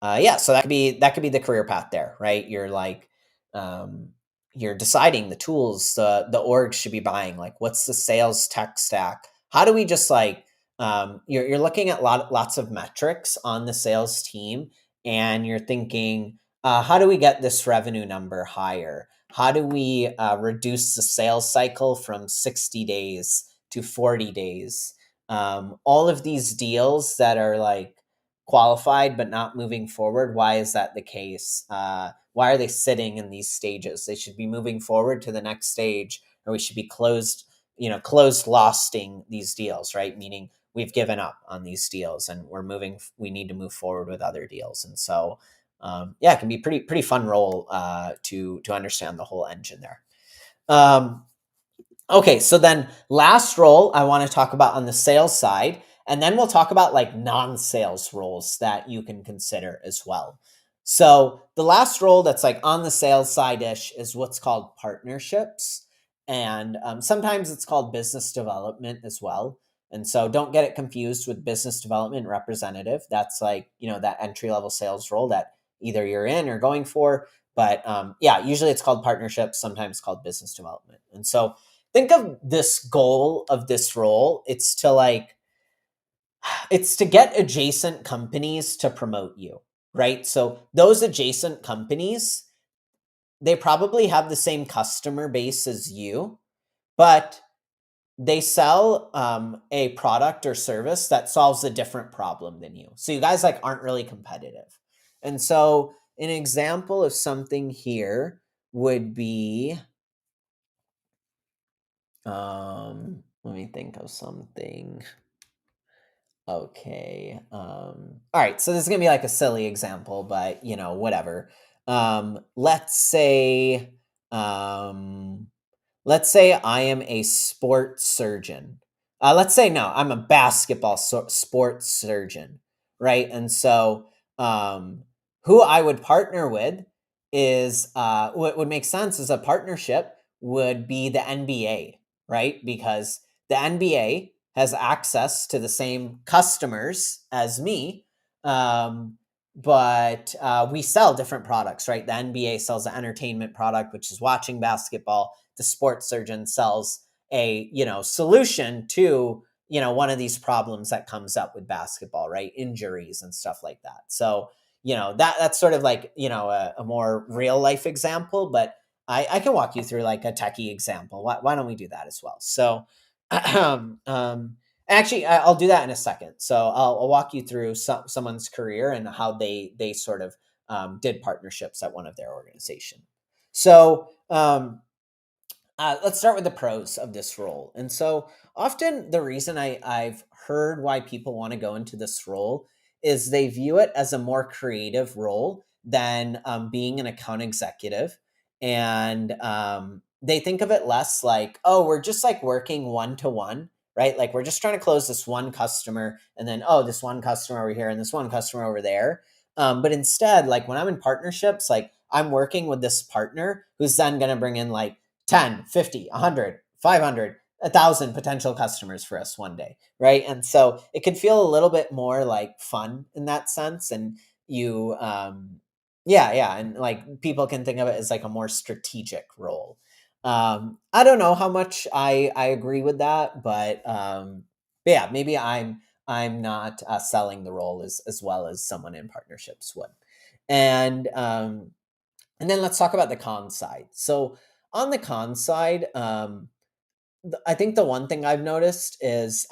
that could be the career path there, right? You're like, you're deciding the tools the org should be buying. Like, what's the sales tech stack? How do we just like, you're looking at lots of metrics on the sales team, and you're thinking, how do we get this revenue number higher? How do we reduce the sales cycle from 60 days to 40 days? All of these deals that are like qualified but not moving forward, why is that the case? Why are they sitting in these stages? They should be moving forward to the next stage, or we should be closed losting these deals, right? Meaning we've given up on these deals and we need to move forward with other deals. And so, it can be pretty fun role to understand the whole engine there. Okay, so then last role I want to talk about on the sales side, and then we'll talk about like non-sales roles that you can consider as well. So the last role that's like on the sales side-ish is what's called partnerships. And sometimes it's called business development as well. And so don't get it confused with business development representative. That's like, that entry-level sales role that either you're in or going for. But usually it's called partnerships, sometimes called business development. And so think of this goal of this role. It's to get adjacent companies to promote you, right? So those adjacent companies, they probably have the same customer base as you, but they sell a product or service that solves a different problem than you. So you guys like aren't really competitive. And so an example of something here would be, let me think of something. Okay. All right. So this is gonna be like a silly example, but whatever. Let's say, um, let's say I am a sports surgeon. Let's say no, I'm a basketball sports surgeon, right? And so, who I would partner with is what would make sense as a partnership would be the NBA, right? Because the NBA has access to the same customers as me, but we sell different products, right? The NBA sells the entertainment product, which is watching basketball. The sports surgeon sells a solution to one of these problems that comes up with basketball, right? Injuries and stuff like that. So that's sort of like a more real life example, but I can walk you through like a techie example. Why don't we do that as well? So actually, I'll do that in a second. So I'll walk you through someone's career and how they sort of did partnerships at one of their organization. So let's start with the pros of this role. And so often the reason I've heard why people want to go into this role is they view it as a more creative role than being an account executive. And they think of it less like, oh, we're just like working one to one, right? Like we're just trying to close this one customer and then, oh, this one customer over here and this one customer over there. But instead, like when I'm in partnerships, like I'm working with this partner who's then going to bring in like 10, 50, 100, 500, 1,000 potential customers for us one day, right? And so it can feel a little bit more like fun in that sense. And yeah. And like people can think of it as like a more strategic role. I don't know how much I agree with that, but yeah, maybe I'm not selling the role as well as someone in partnerships would. And and then let's talk about the con side. So on the con side, I think the one thing I've noticed is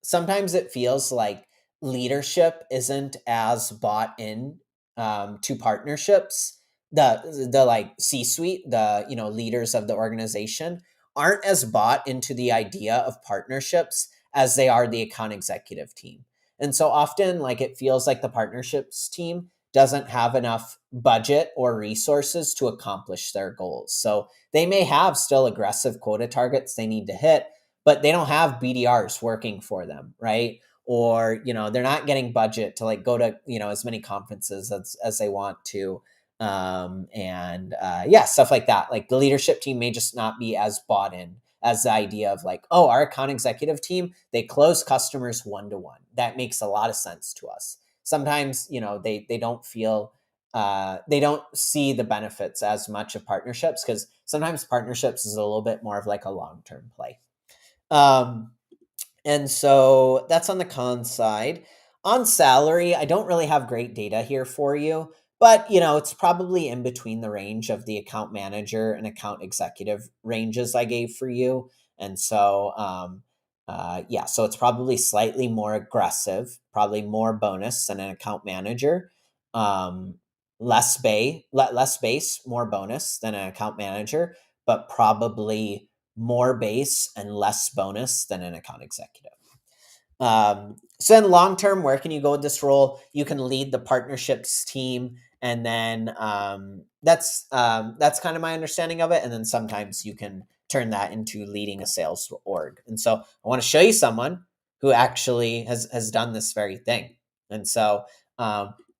sometimes it feels like leadership isn't as bought in to partnerships. The like C-suite, the leaders of the organization aren't as bought into the idea of partnerships as they are the account executive team. And so often, like it feels like the partnerships team doesn't have enough budget or resources to accomplish their goals. So they may have still aggressive quota targets they need to hit, but they don't have BDRs working for them, right? Or, they're not getting budget to like go to, as many conferences as they want to. And yeah, stuff like that. Like the leadership team may just not be as bought in as the idea of like, oh, our account executive team, they close customers one to one. That makes a lot of sense to us. Sometimes, they don't feel they don't see the benefits as much of partnerships because sometimes partnerships is a little bit more of like a long-term play. Um, and so that's on the con side. On salary, I don't really have great data here for you, but it's probably in between the range of the account manager and account executive ranges I gave for you. And so yeah, so it's probably slightly more aggressive, probably more bonus than an account manager. Um, less base, more bonus than an account manager, but probably more base and less bonus than an account executive. So then long term, where can you go with this role? You can lead the partnerships team, and then that's kind of my understanding of it. And then sometimes you can turn that into leading a sales org. And so I want to show you someone who actually has done this very thing. And so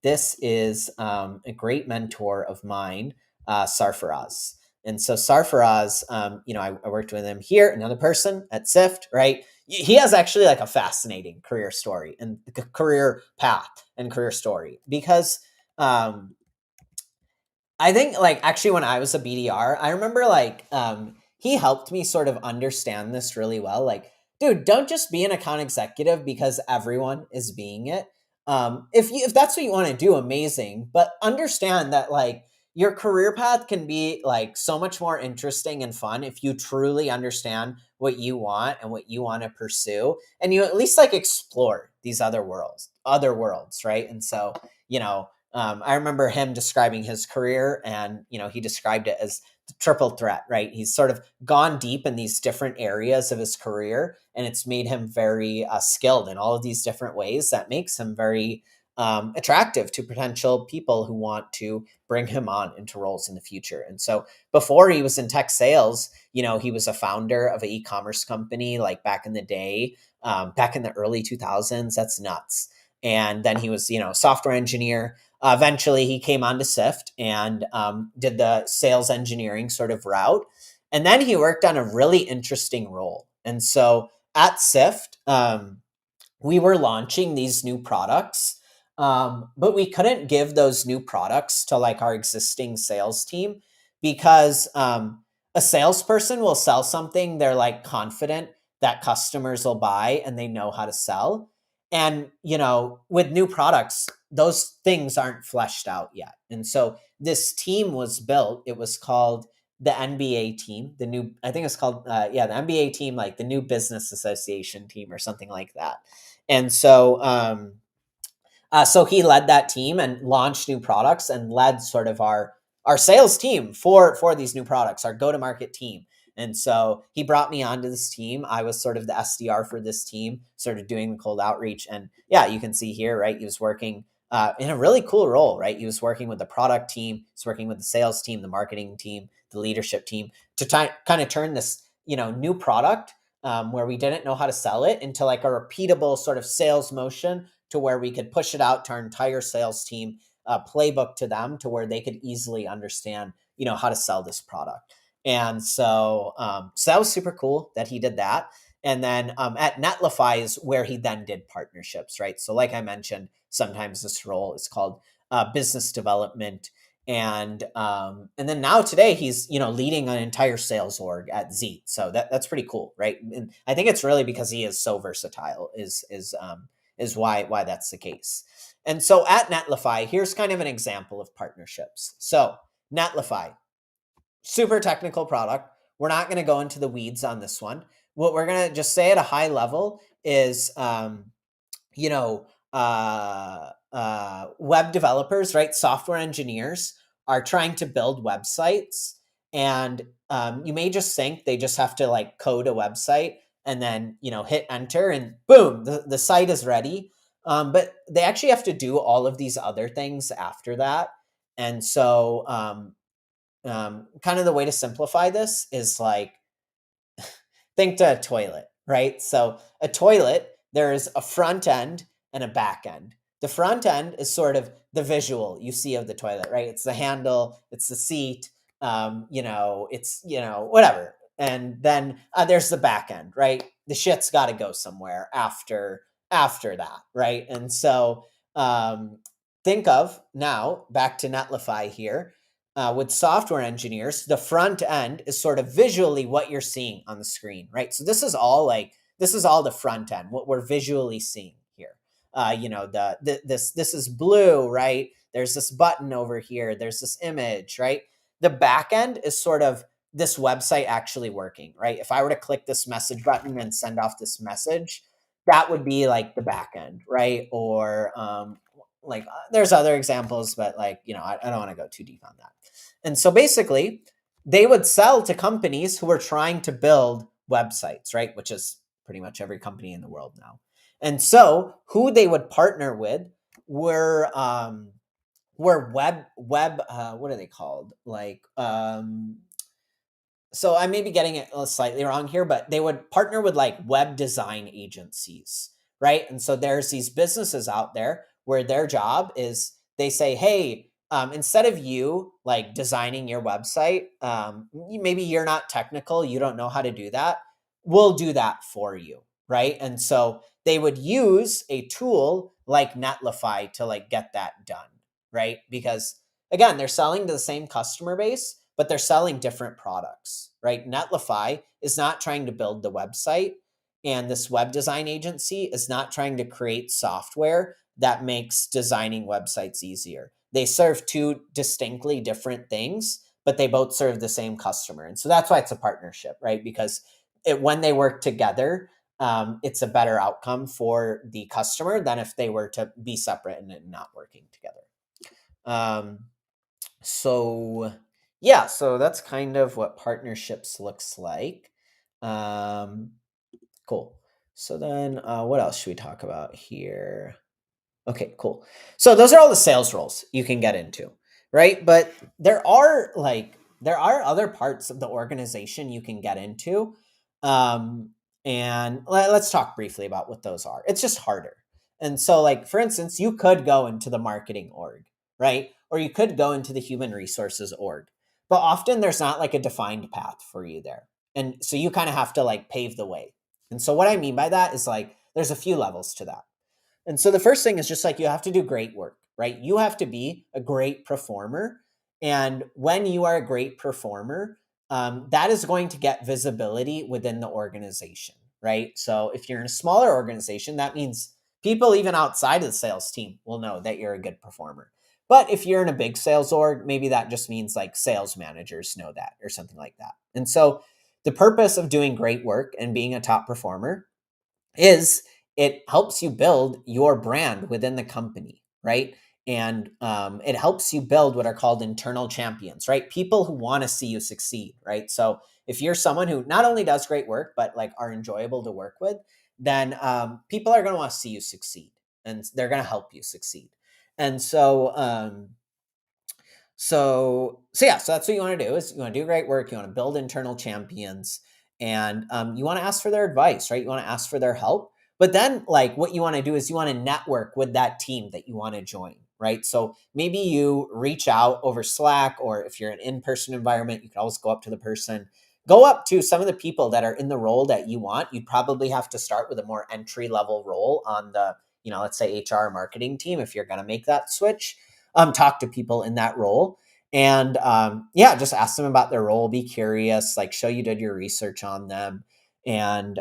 this is a great mentor of mine, Sarfaraz. And so Sarfaraz, I worked with him here, another person at SIFT, right? He has actually like a fascinating career story and career path and career story because I think like actually when I was a BDR, I remember like he helped me sort of understand this really well. Like, dude, don't just be an account executive because everyone is being it. if that's what you want to do, amazing. But understand that like your career path can be like so much more interesting and fun if you truly understand what you want and what you want to pursue, and you at least like explore these other worlds, right? And so, I remember him describing his career, and he described it as the triple threat, right? He's sort of gone deep in these different areas of his career, and it's made him very skilled in all of these different ways that makes him very attractive to potential people who want to bring him on into roles in the future. And so before he was in tech sales, he was a founder of an e-commerce company like back in the day, back in the early 2000s. That's nuts. And then he was, software engineer. Eventually, he came on to Sift and did the sales engineering sort of route. And then he worked on a really interesting role. And so at Sift, we were launching these new products, but we couldn't give those new products to like our existing sales team because a salesperson will sell something they're like confident that customers will buy and they know how to sell. And, with new products, those things aren't fleshed out yet. And so this team was built. It was called the NBA team, I think it's called, the NBA team, like the new business association team or something like that. And so he led that team and launched new products and led sort of our sales team for these new products, our go to market team. And so he brought me onto this team. I was sort of the SDR for this team, sort of doing the cold outreach. And yeah, you can see here, right? He was working in a really cool role, right? He was working with the product team, he was working with the sales team, the marketing team, the leadership team to kind of turn this, new product where we didn't know how to sell it into like a repeatable sort of sales motion to where we could push it out to our entire sales team, playbook to them to where they could easily understand, how to sell this product. And so that was super cool that he did that. And then at Netlify is where he then did partnerships, right? So like I mentioned, sometimes this role is called business development. And then now today he's leading an entire sales org at Z. So that's pretty cool, right? And I think it's really because he is so versatile is why that's the case. And so at Netlify, here's kind of an example of partnerships. So Netlify, super technical product. We're not going to go into the weeds on this one. What we're going to just say at a high level is, web developers, right? Software engineers are trying to build websites. And you may just think they just have to like code a website and then, hit enter and boom, the site is ready. But they actually have to do all of these other things after that. And so kind of the way to simplify this is like, think to a toilet, right? So a toilet, there is a front end and a back end. The front end is sort of the visual you see of the toilet, right? It's the handle, it's the seat, it's whatever. And then there's the back end, right? The shit's got to go somewhere after that, right? And so think of now back to Netlify here with software engineers, the front end is sort of visually what you're seeing on the screen, right? So this is all the front end, what we're visually seeing here. This is blue, right? There's this button over here. There's this image, right? The back end is sort of this website actually working, right? If I were to click this message button and send off this message, that would be like the back end, right? Or there's other examples, but I don't want to go too deep on that. And so basically, they would sell to companies who were trying to build websites, right? Which is pretty much every company in the world now. And so who they would partner with were web what are they called? So I may be getting it slightly wrong here, but they would partner with like web design agencies, right? And so there's these businesses out there where their job is they say, hey, instead of you like designing your website, maybe you're not technical, you don't know how to do that. We'll do that for you, right? And so they would use a tool like Netlify to like get that done, right? Because again, they're selling to the same customer base, but they're selling different products, right? Netlify is not trying to build the website, and this web design agency is not trying to create software that makes designing websites easier. They serve two distinctly different things, but they both serve the same customer. And so that's why it's a partnership, right? Because when they work together, it's a better outcome for the customer than if they were to be separate and not working together. Um, so yeah, so that's kind of what partnerships looks like. Um, cool. So then, what else should we talk about here? Okay, cool. So those are all the sales roles you can get into, right? But there are other parts of the organization you can get into. Um, and let's talk briefly about what those are. It's just harder. And so like for instance, you could go into the marketing org, right? Or you could go into the human resources org. But often there's not like a defined path for you there. And so you kind of have to like pave the way. And so what I mean by that is like there's a few levels to that. And so the first thing is just like you have to do great work, right? You have to be a great performer. And when you are a great performer, that is going to get visibility within the organization, right? So if you're in a smaller organization, that means people even outside of the sales team will know that you're a good performer. But if you're in a big sales org, maybe that just means like sales managers know that or something like that. And so the purpose of doing great work and being a top performer is it helps you build your brand within the company, right? And it helps you build what are called internal champions, right? People who want to see you succeed, right? So if you're someone who not only does great work, but like are enjoyable to work with, then people are going to want to see you succeed and they're going to help you succeed. And so yeah, so that's what you want to do is you want to do great work. You want to build internal champions and you want to ask for their advice, right? You want to ask for their help. But then like what you want to do is you want to network with that team that you want to join, right? So maybe you reach out over Slack, or if you're in an in-person environment, you can always go up to the person, go up to some of the people that are in the role that you want. You'd probably have to start with a more entry level role on the, let's say HR marketing team if you're going to make that switch. Talk to people in that role and yeah, just ask them about their role, be curious, like show you did your research on them, and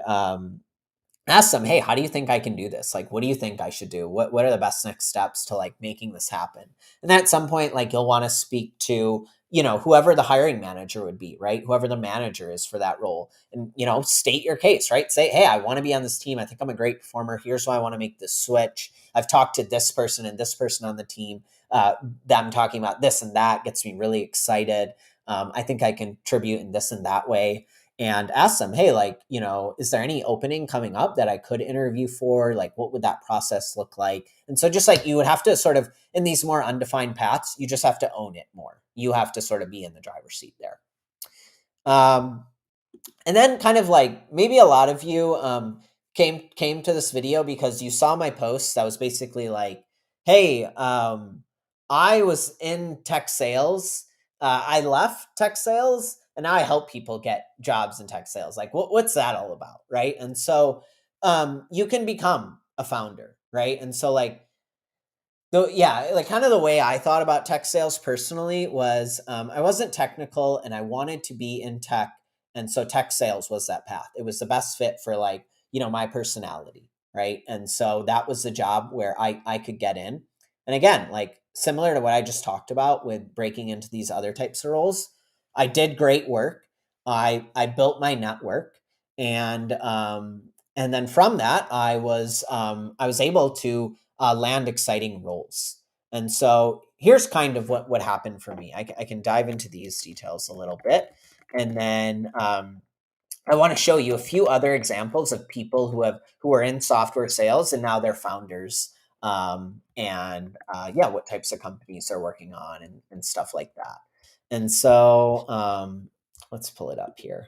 ask them, hey, how do you think I can do this? Like, what do you think I should do? What are the best next steps to like making this happen? And then at some point, like you'll want to speak to, whoever the hiring manager would be, right? Whoever the manager is for that role. And, state your case, right? Say, hey, I want to be on this team. I think I'm a great performer. Here's why I want to make this switch. I've talked to this person and this person on the team. Them talking about this and that gets me really excited. I think I can contribute in this and that way, and ask them, hey, like, is there any opening coming up that I could interview for? Like, what would that process look like? And so just like you would have to sort of, in these more undefined paths, you just have to own it more. You have to sort of be in the driver's seat there. And then kind of like maybe a lot of you came to this video because you saw my post that was basically like, hey, I was in tech sales. I left tech sales and now I help people get jobs in tech sales. Like, what's that all about? Right. And so you can become a founder. Right. And so like, yeah, like kind of the way I thought about tech sales personally was I wasn't technical and I wanted to be in tech. And so tech sales was that path. It was the best fit for like, my personality. Right. And so that was the job where I could get in. And again, like similar to what I just talked about with breaking into these other types of roles, I did great work. I built my network and then from that I was able to land exciting roles. And so here's kind of what happened for me. I can dive into these details a little bit. And then I want to show you a few other examples of people who are in software sales and now they're founders. Yeah, what types of companies they're working on and stuff like that. And so let's pull it up here.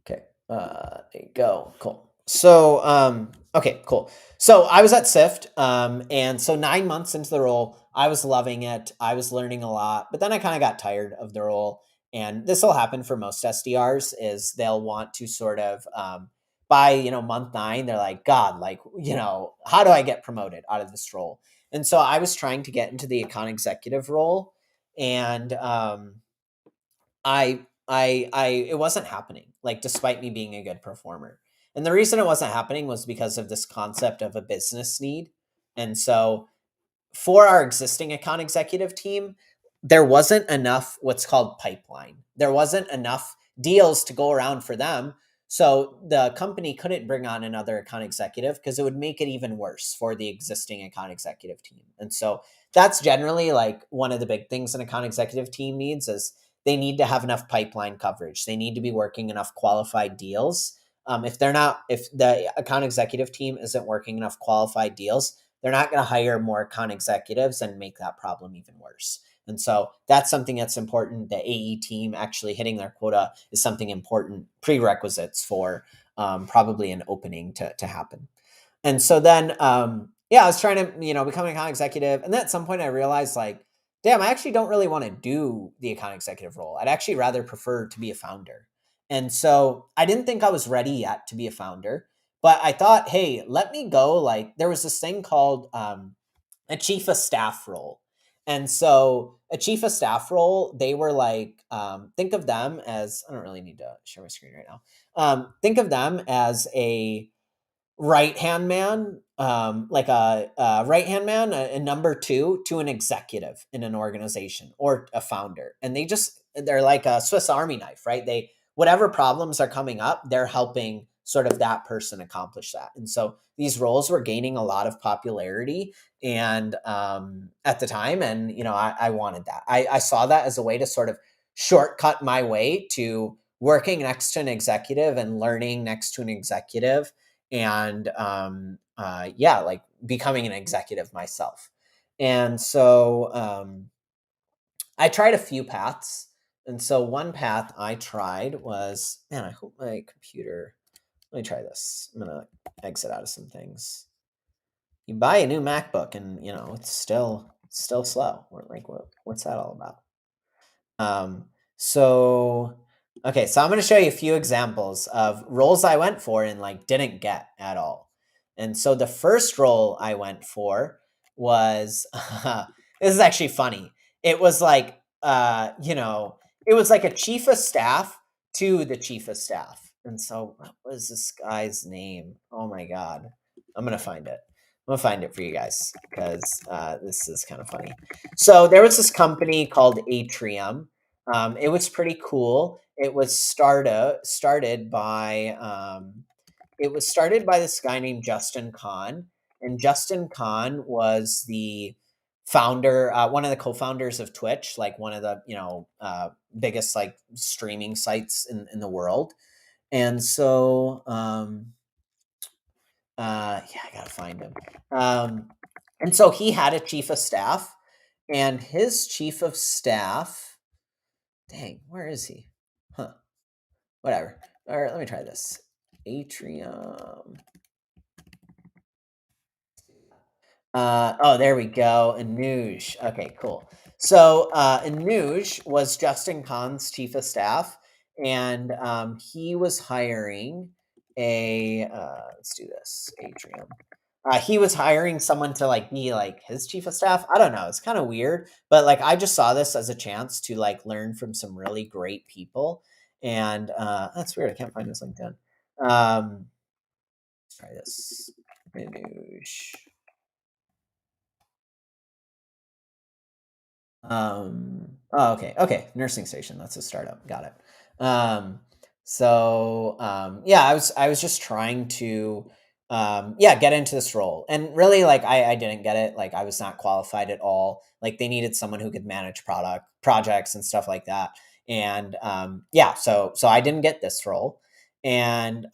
Okay. There you go. Cool. So, okay, cool. So I was at Sift, and so 9 months into the role, I was loving it. I was learning a lot, but then I kind of got tired of the role. And this will happen for most SDRs is they'll want to sort of, by, month 9, they're like, God, like, how do I get promoted out of this role? And so I was trying to get into the account executive role and, I it wasn't happening, like despite me being a good performer. And the reason it wasn't happening was because of this concept of a business need. And so for our existing account executive team, there wasn't enough what's called pipeline. There wasn't enough deals to go around for them. So the company couldn't bring on another account executive because it would make it even worse for the existing account executive team. And so that's generally like one of the big things an account executive team needs is they need to have enough pipeline coverage. They need to be working enough qualified deals. If the account executive team isn't working enough qualified deals, they're not going to hire more account executives and make that problem even worse. And so that's something that's important. The AE team actually hitting their quota is something important, prerequisites for probably an opening to happen. And so then, yeah, I was trying to, become an account executive. And then at some point I realized like, damn, I actually don't really want to do the account executive role. I'd actually rather prefer to be a founder. And so I didn't think I was ready yet to be a founder, but I thought, hey, let me go. Like there was this thing called a chief of staff role. And so a chief of staff role, they were like, think of them as, I don't really need to share my screen right now. Think of them as a right hand man, like a right hand man, a number two to an executive in an organization or a founder. And they're like a Swiss Army knife, right? Whatever problems are coming up, they're helping sort of that person accomplish that. And so these roles were gaining a lot of popularity and at the time. And, I wanted that. I saw that as a way to sort of shortcut my way to working next to an executive and learning next to an executive and yeah, like becoming an executive myself. And so I tried a few paths. And so one path I tried was, man, I hope my computer, let me try this. I'm going to exit out of some things. You buy a new MacBook and, it's still slow. We're like, what's that all about? So okay, so I'm going to show you a few examples of roles I went for and like didn't get at all. And so the first role I went for was this is actually funny. It was like it was like a chief of staff to the chief of staff. And so what was this guy's name? Oh my god. I'm going to find it. I'm going to find it for you guys because this is kind of funny. So there was this company called Atrium. It was pretty cool. It was started by this guy named Justin Kahn, and Justin Kahn was the founder, one of the co-founders of Twitch, like one of the biggest like streaming sites in the world. And so yeah, I gotta find him. And so he had a chief of staff, and his chief of staff, dang, where is he? Huh. Whatever. All right, let me try this. Atrium. Oh, there we go. Anuj. Okay, cool. So Anuj was Justin Kahn's chief of staff, and he was hiring let's do this, Atrium. He was hiring someone to like be like his chief of staff. I don't know. It's kind of weird, but like I just saw this as a chance to like learn from some really great people. And that's weird. I can't find this LinkedIn. Let's try this. Manoj. Oh, okay. Nursing station. That's a startup. Got it. Yeah, I was just trying to yeah, get into this role. And really like I didn't get it. Like I was not qualified at all. Like they needed someone who could manage projects and stuff like that. And yeah, so I didn't get this role. And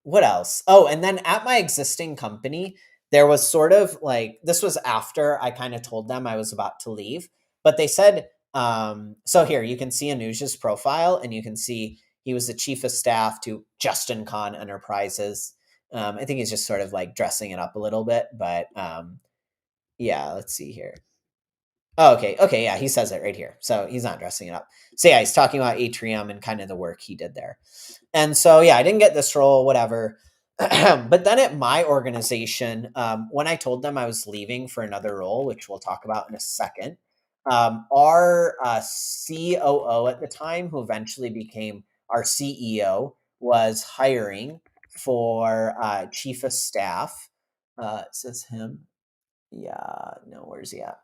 what else? Oh, and then at my existing company, there was sort of like this was after I kind of told them I was about to leave, but they said, so here you can see Anuj's profile and you can see he was the chief of staff to Justin Kahn Enterprises. I think he's just sort of like dressing it up a little bit, but yeah, let's see here. Oh, okay, yeah, he says it right here. So he's not dressing it up. So yeah, he's talking about Atrium and kind of the work he did there. And so yeah, I didn't get this role, whatever. But then at my organization, when I told them I was leaving for another role, which we'll talk about in a second, our COO at the time, who eventually became our CEO, was hiring for chief of staff. It says him. Yeah, no, where's he at?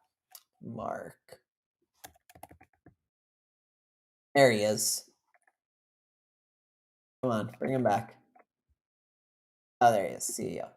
Mark. There he is. Come on, bring him back. Oh, there he is, CEO.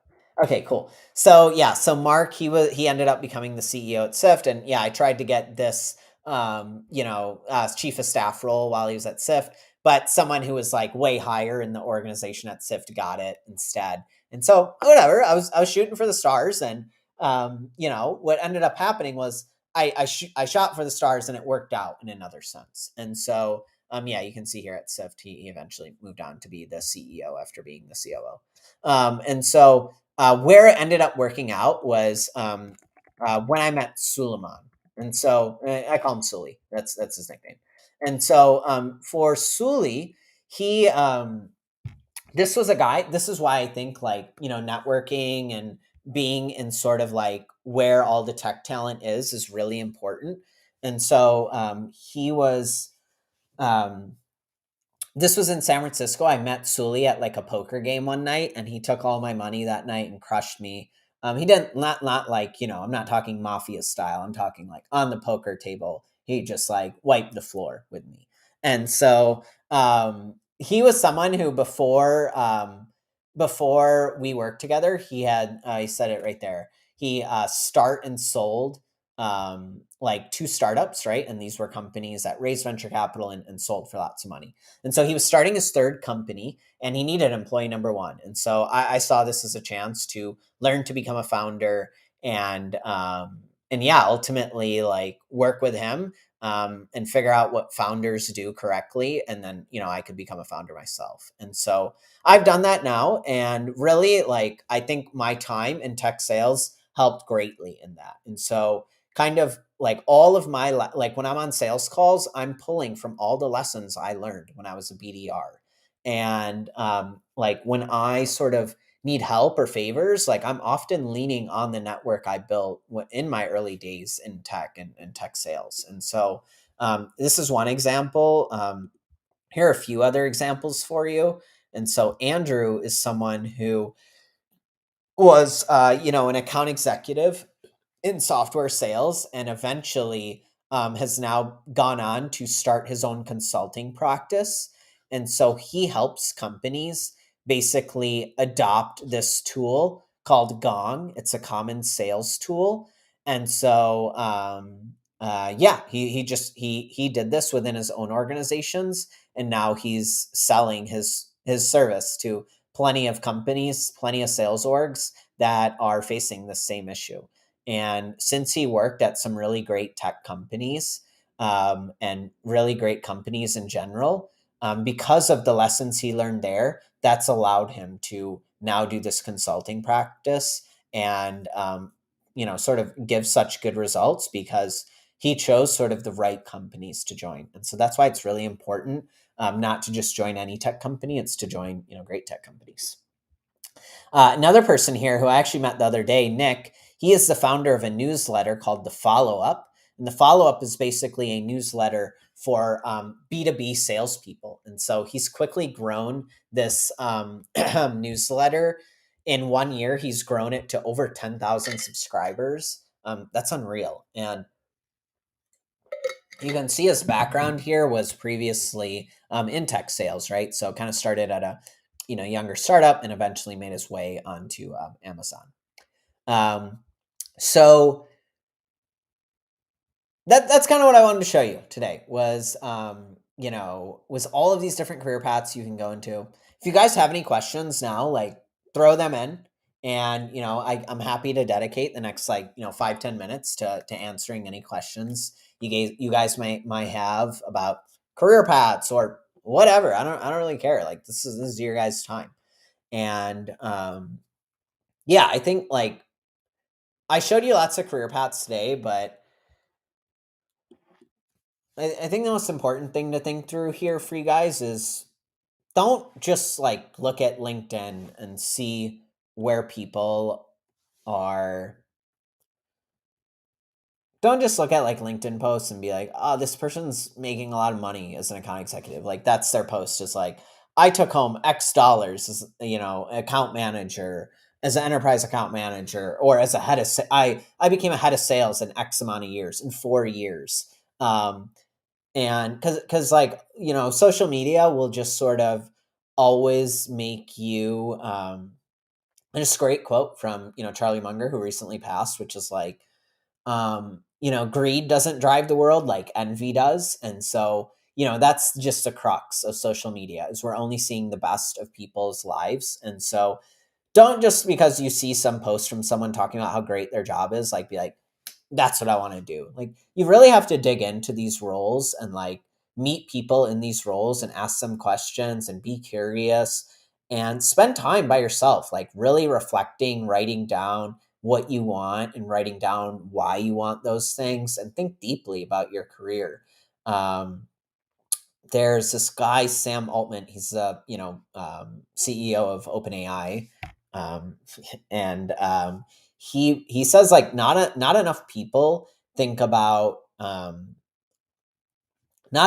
Okay, cool. So yeah, so Mark, he ended up becoming the CEO at SIFT, and yeah, I tried to get this, chief of staff role while he was at SIFT, but someone who was like way higher in the organization at SIFT got it instead. And so whatever, I was shooting for the stars, and what ended up happening was I shot for the stars, and it worked out in another sense. And so yeah, you can see here at SIFT, he eventually moved on to be the CEO after being the COO. And so where it ended up working out was when I met Suleiman. And so I call him Sully. That's his nickname. And so for Sully, he this was a guy. This is why I think like networking and being in sort of like where all the tech talent is really important. And so he was. Um, this was in San Francisco. I met Sully at like a poker game one night, and he took all my money that night and crushed me. He didn't not like I'm not talking mafia style. I'm talking like on the poker table. He just like wiped the floor with me, and so he was someone who before we worked together, he had he said it right there. He start and sold like two startups, right? And these were companies that raised venture capital and sold for lots of money. And so he was starting his third company, and he needed employee number one. And so I saw this as a chance to learn to become a founder and yeah, ultimately like work with him and figure out what founders do correctly. And then, I could become a founder myself. And so I've done that now. And really, like, I think my time in tech sales helped greatly in that. And so kind of like all of my like when I'm on sales calls, I'm pulling from all the lessons I learned when I was a BDR. And like when I sort of need help or favors, like I'm often leaning on the network I built in my early days in tech and tech sales. And so this is one example. Here are a few other examples for you. And so Andrew is someone who was an account executive in software sales and eventually has now gone on to start his own consulting practice. And so he helps companies basically adopt this tool called Gong. It's a common sales tool. And so, yeah, he did this within his own organizations, and now he's selling his service to plenty of companies, plenty of sales orgs that are facing the same issue. And since he worked at some really great tech companies and really great companies in general, because of the lessons he learned there, that's allowed him to now do this consulting practice and, sort of give such good results because he chose sort of the right companies to join. And so that's why it's really important not to just join any tech company, it's to join, great tech companies. Another person here who I actually met the other day, Nick, he is the founder of a newsletter called The Follow Up. And The Follow Up is basically a newsletter for B2B salespeople. And so he's quickly grown this newsletter. In 1 year, he's grown it to over 10,000 subscribers. That's unreal. And you can see his background here was previously in tech sales, right? So kind of started at a younger startup and eventually made his way onto Amazon. So that's kind of what I wanted to show you today was all of these different career paths you can go into. If you guys have any questions now, like throw them in, and I'm happy to dedicate the next 5-10 minutes to answering any questions you guys might have about career paths or whatever. I don't really care. Like this is your guys' time, and yeah, I think like I showed you lots of career paths today, but I think the most important thing to think through here for you guys is don't just like look at LinkedIn and see where people are. Don't just look at like LinkedIn posts and be like, oh, this person's making a lot of money as an account executive. Like that's their post is like, I took home X dollars as, account manager, as an enterprise account manager, or as a head of, I became a head of sales in X amount of years, in 4 years. Um, and cause like, social media will just sort of always make you, there's a great quote from, Charlie Munger, who recently passed, which is like, greed doesn't drive the world like envy does. And so, that's just the crux of social media, is we're only seeing the best of people's lives. And so don't, just because you see some post from someone talking about how great their job is, like, be like, that's what I want to do. Like, you really have to dig into these roles and like meet people in these roles and ask them questions and be curious and spend time by yourself, like really reflecting, writing down what you want and writing down why you want those things, and think deeply about your career. Um, there's this guy, Sam Altman. He's a CEO of OpenAI, um, and he says like not enough people think about not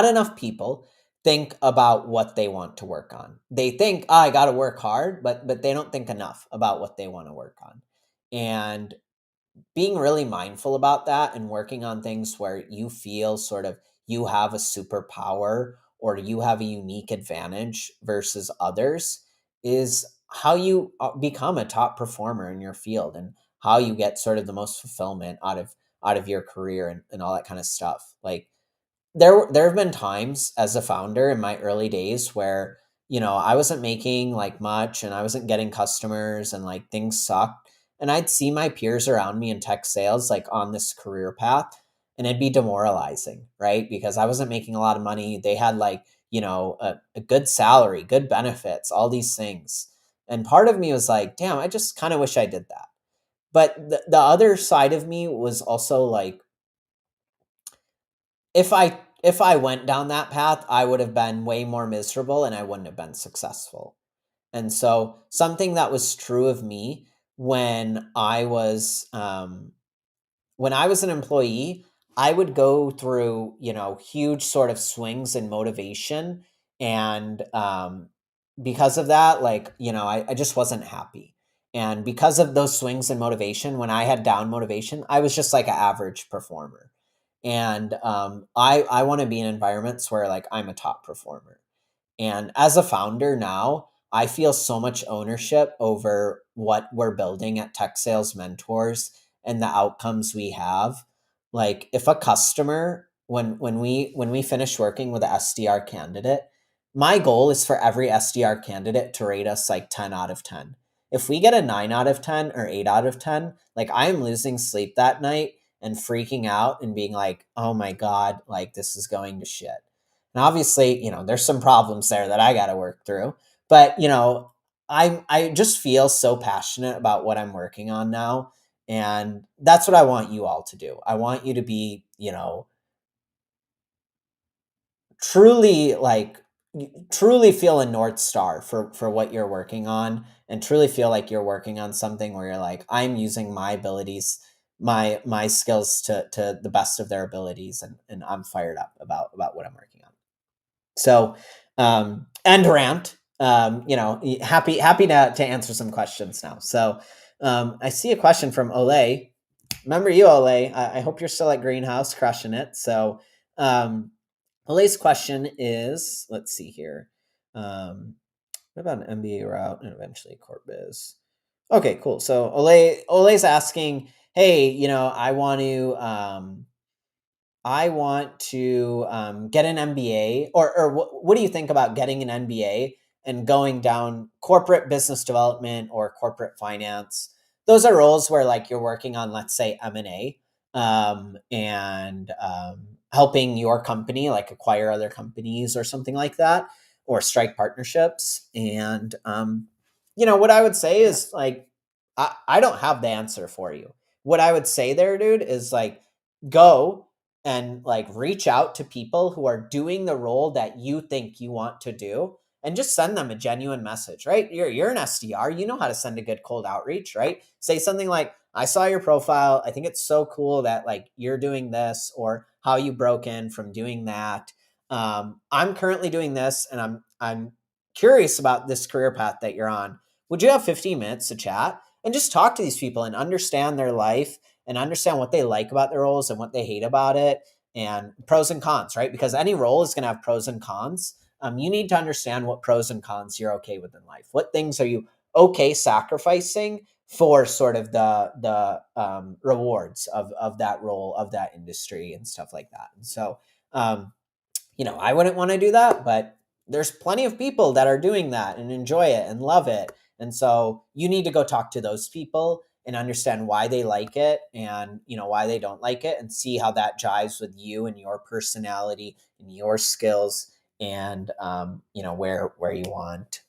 enough people think about what they want to work on. They think, oh, I got to work hard, but they don't think enough about what they want to work on. And being really mindful about that and working on things where you feel sort of you have a superpower or you have a unique advantage versus others is how you become a top performer in your field, and how you get sort of the most fulfillment out of your career, and all that kind of stuff. Like, there have been times as a founder in my early days where, I wasn't making like much, and I wasn't getting customers, and like things sucked. And I'd see my peers around me in tech sales like on this career path, and it'd be demoralizing, right? Because I wasn't making a lot of money. They had like, a good salary, good benefits, all these things. And part of me was like, damn, I just kind of wish I did that. But the other side of me was also like, if I went down that path, I would have been way more miserable and I wouldn't have been successful. And so something that was true of me when I was an employee, I would go through, huge sort of swings in motivation. And because of that, like, I just wasn't happy. And because of those swings in motivation, when I had down motivation, I was just like an average performer. And I want to be in environments where like I'm a top performer. And as a founder now, I feel so much ownership over what we're building at Tech Sales Mentors and the outcomes we have. Like, if a customer, when we finish working with a SDR candidate, my goal is for every SDR candidate to rate us like 10 out of 10. If we get a 9 out of 10 or 8 out of 10, like, I'm losing sleep that night and freaking out and being like, oh my God, like, this is going to shit. And obviously, there's some problems there that I got to work through. But, I just feel so passionate about what I'm working on now. And that's what I want you all to do. I want you to be, truly like, truly feel a North Star for what you're working on, and truly feel like you're working on something where you're like, I'm using my abilities, my skills to the best of their abilities, and I'm fired up about what I'm working on. So, end rant. Happy to answer some questions now. So, I see a question from Ole. Remember you, Ole? I hope you're still at Greenhouse, crushing it. So, Ole's question is, let's see here. What about an MBA route and eventually corp biz? Okay, cool. So Ole's asking, hey, I want to get an MBA, or what do you think about getting an MBA and going down corporate business development or corporate finance? Those are roles where like you're working on, let's say, M&A, and helping your company like acquire other companies or something like that, or strike partnerships. And what I would say is like, I don't have the answer for you. What I would say there, dude, is like, go and like reach out to people who are doing the role that you think you want to do, and just send them a genuine message, right? You're an SDR, you know how to send a good cold outreach, right? Say something like, I saw your profile, I think it's so cool that like you're doing this, or how you broke in from doing that. I'm currently doing this, and I'm curious about this career path that you're on, would you have 15 minutes to chat and just talk to these people and understand their life and understand what they like about their roles and what they hate about it and pros and cons, right? Because any role is going to have pros and cons. You need to understand what pros and cons you're okay with in life. What things are you okay sacrificing for sort of the rewards of that role, of that industry and stuff like that. And so, um, I wouldn't want to do that, but there's plenty of people that are doing that and enjoy it and love it. And so you need to go talk to those people and understand why they like it and, why they don't like it, and see how that jives with you and your personality and your skills and, where you want,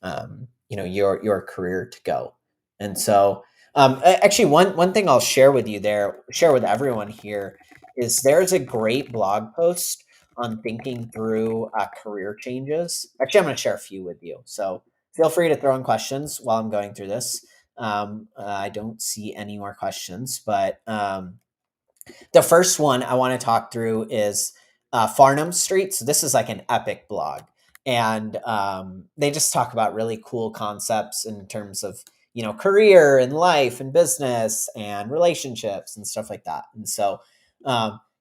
your career to go. And so, actually one thing I'll share with you there, share with everyone here, is there's a great blog post on thinking through career changes. Actually, I'm going to share a few with you. So feel free to throw in questions while I'm going through this. I don't see any more questions, but the first one I want to talk through is Farnham Street. So this is like an epic blog, and they just talk about really cool concepts in terms of career and life and business and relationships and stuff like that. And so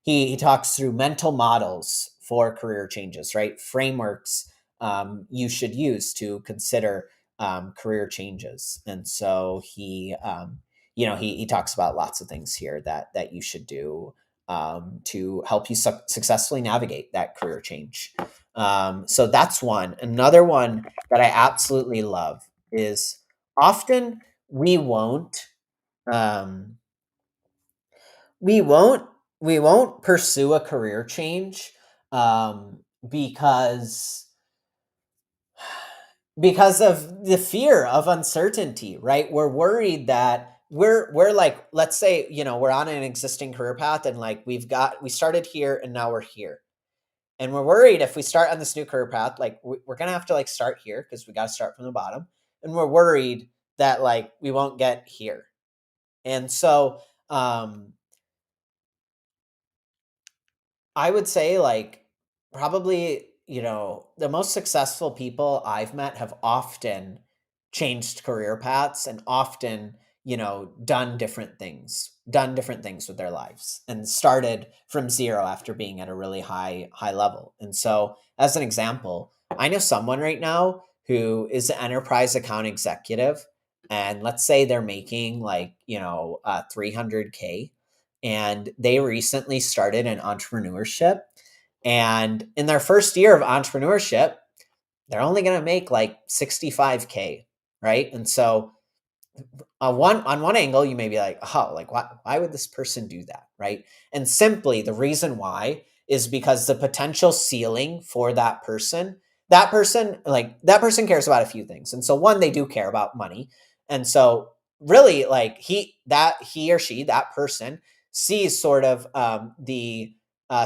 he talks through mental models for career changes, right? Frameworks you should use to consider career changes. And so he talks about lots of things here that you should do to help you successfully navigate that career change. So that's one. Another one that I absolutely love is often we won't um, we won't we won't pursue a career change because of the fear of uncertainty, right? We're worried that we're like, let's say, we're on an existing career path, and like we started here and now we're here. And we're worried if we start on this new career path, like we're going to have to like start here because we got to start from the bottom. And we're worried that like we won't get here. And so I would say like probably, the most successful people I've met have often changed career paths and often, done different things with their lives and started from zero after being at a really high level. And so as an example, I know someone right now who is an enterprise account executive, and let's say they're making like, 300K, and they recently started an entrepreneurship. And in their first year of entrepreneurship, they're only going to make like 65K, right? And so on one angle, you may be like, oh, like why would this person do that, right? And simply the reason why is because the potential ceiling for that person cares about a few things. And so one, they do care about money. And so really like he or she, that person sees sort of the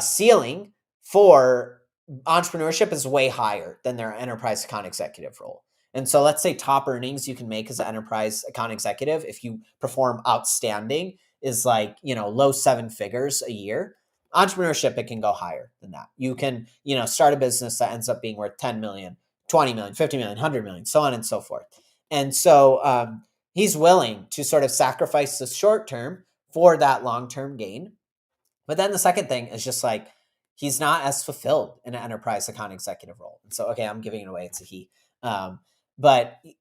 ceiling for entrepreneurship is way higher than their enterprise account executive role. And so let's say top earnings you can make as an enterprise account executive if you perform outstanding is like, low seven figures a year. Entrepreneurship, it can go higher than that. You can, start a business that ends up being worth 10 million, 20 million, 50 million, 100 million, so on and so forth. And so he's willing to sort of sacrifice the short term for that long-term gain. But then the second thing is just like, he's not as fulfilled in an enterprise account executive role. And so, okay, I'm giving it away. It's a he. But he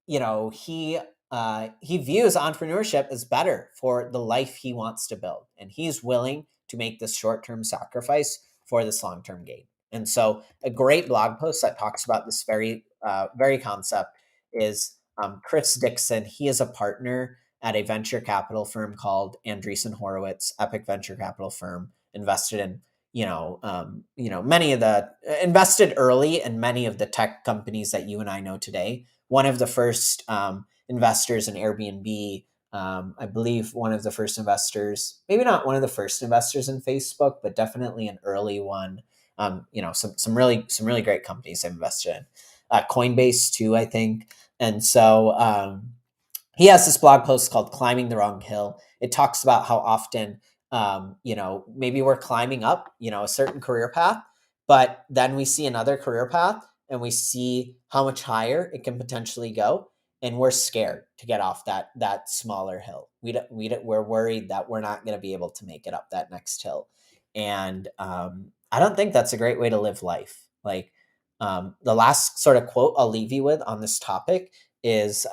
views entrepreneurship as better for the life he wants to build, and he's willing to make this short-term sacrifice for this long-term gain. And so, a great blog post that talks about this very concept is Chris Dixon. He is a partner at a venture capital firm called Andreessen Horowitz, epic venture capital firm, invested in many of the invested early in many of the tech companies that you and I know today. One of the first investors in Airbnb, I believe one of the first investors, maybe not one of the first investors in Facebook, but definitely an early one. Some really great companies I've invested in. Coinbase too, I think. And so he has this blog post called "Climbing the Wrong Hill." It talks about how often maybe we're climbing up, a certain career path, but then we see another career path and we see how much higher it can potentially go, and we're scared to get off that smaller hill. We're worried that we're not going to be able to make it up that next hill, and I don't think that's a great way to live life. Like, the last sort of quote I'll leave you with on this topic is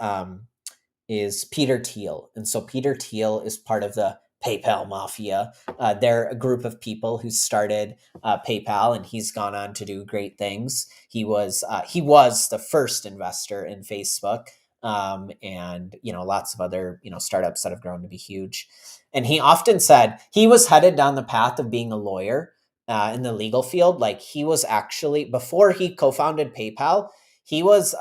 Peter Thiel. And so Peter Thiel is part of the PayPal mafia. They're a group of people who started PayPal, and he's gone on to do great things. He was the first investor in Facebook, and lots of other startups that have grown to be huge. And he often said he was headed down the path of being a lawyer in the legal field. Like, he was actually, before he co-founded PayPal, he was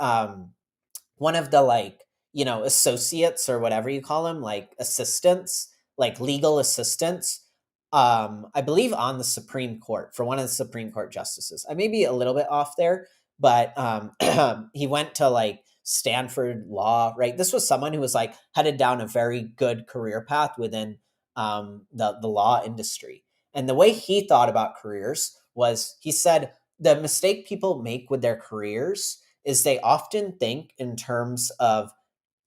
one of the, like, associates, or whatever you call them, like assistants, like legal assistants, I believe on the Supreme Court, for one of the Supreme Court justices. I may be a little bit off there, but he went to like Stanford Law, right? This was someone who was like headed down a very good career path within the law industry. And the way he thought about careers was, he said, the mistake people make with their careers is they often think in terms of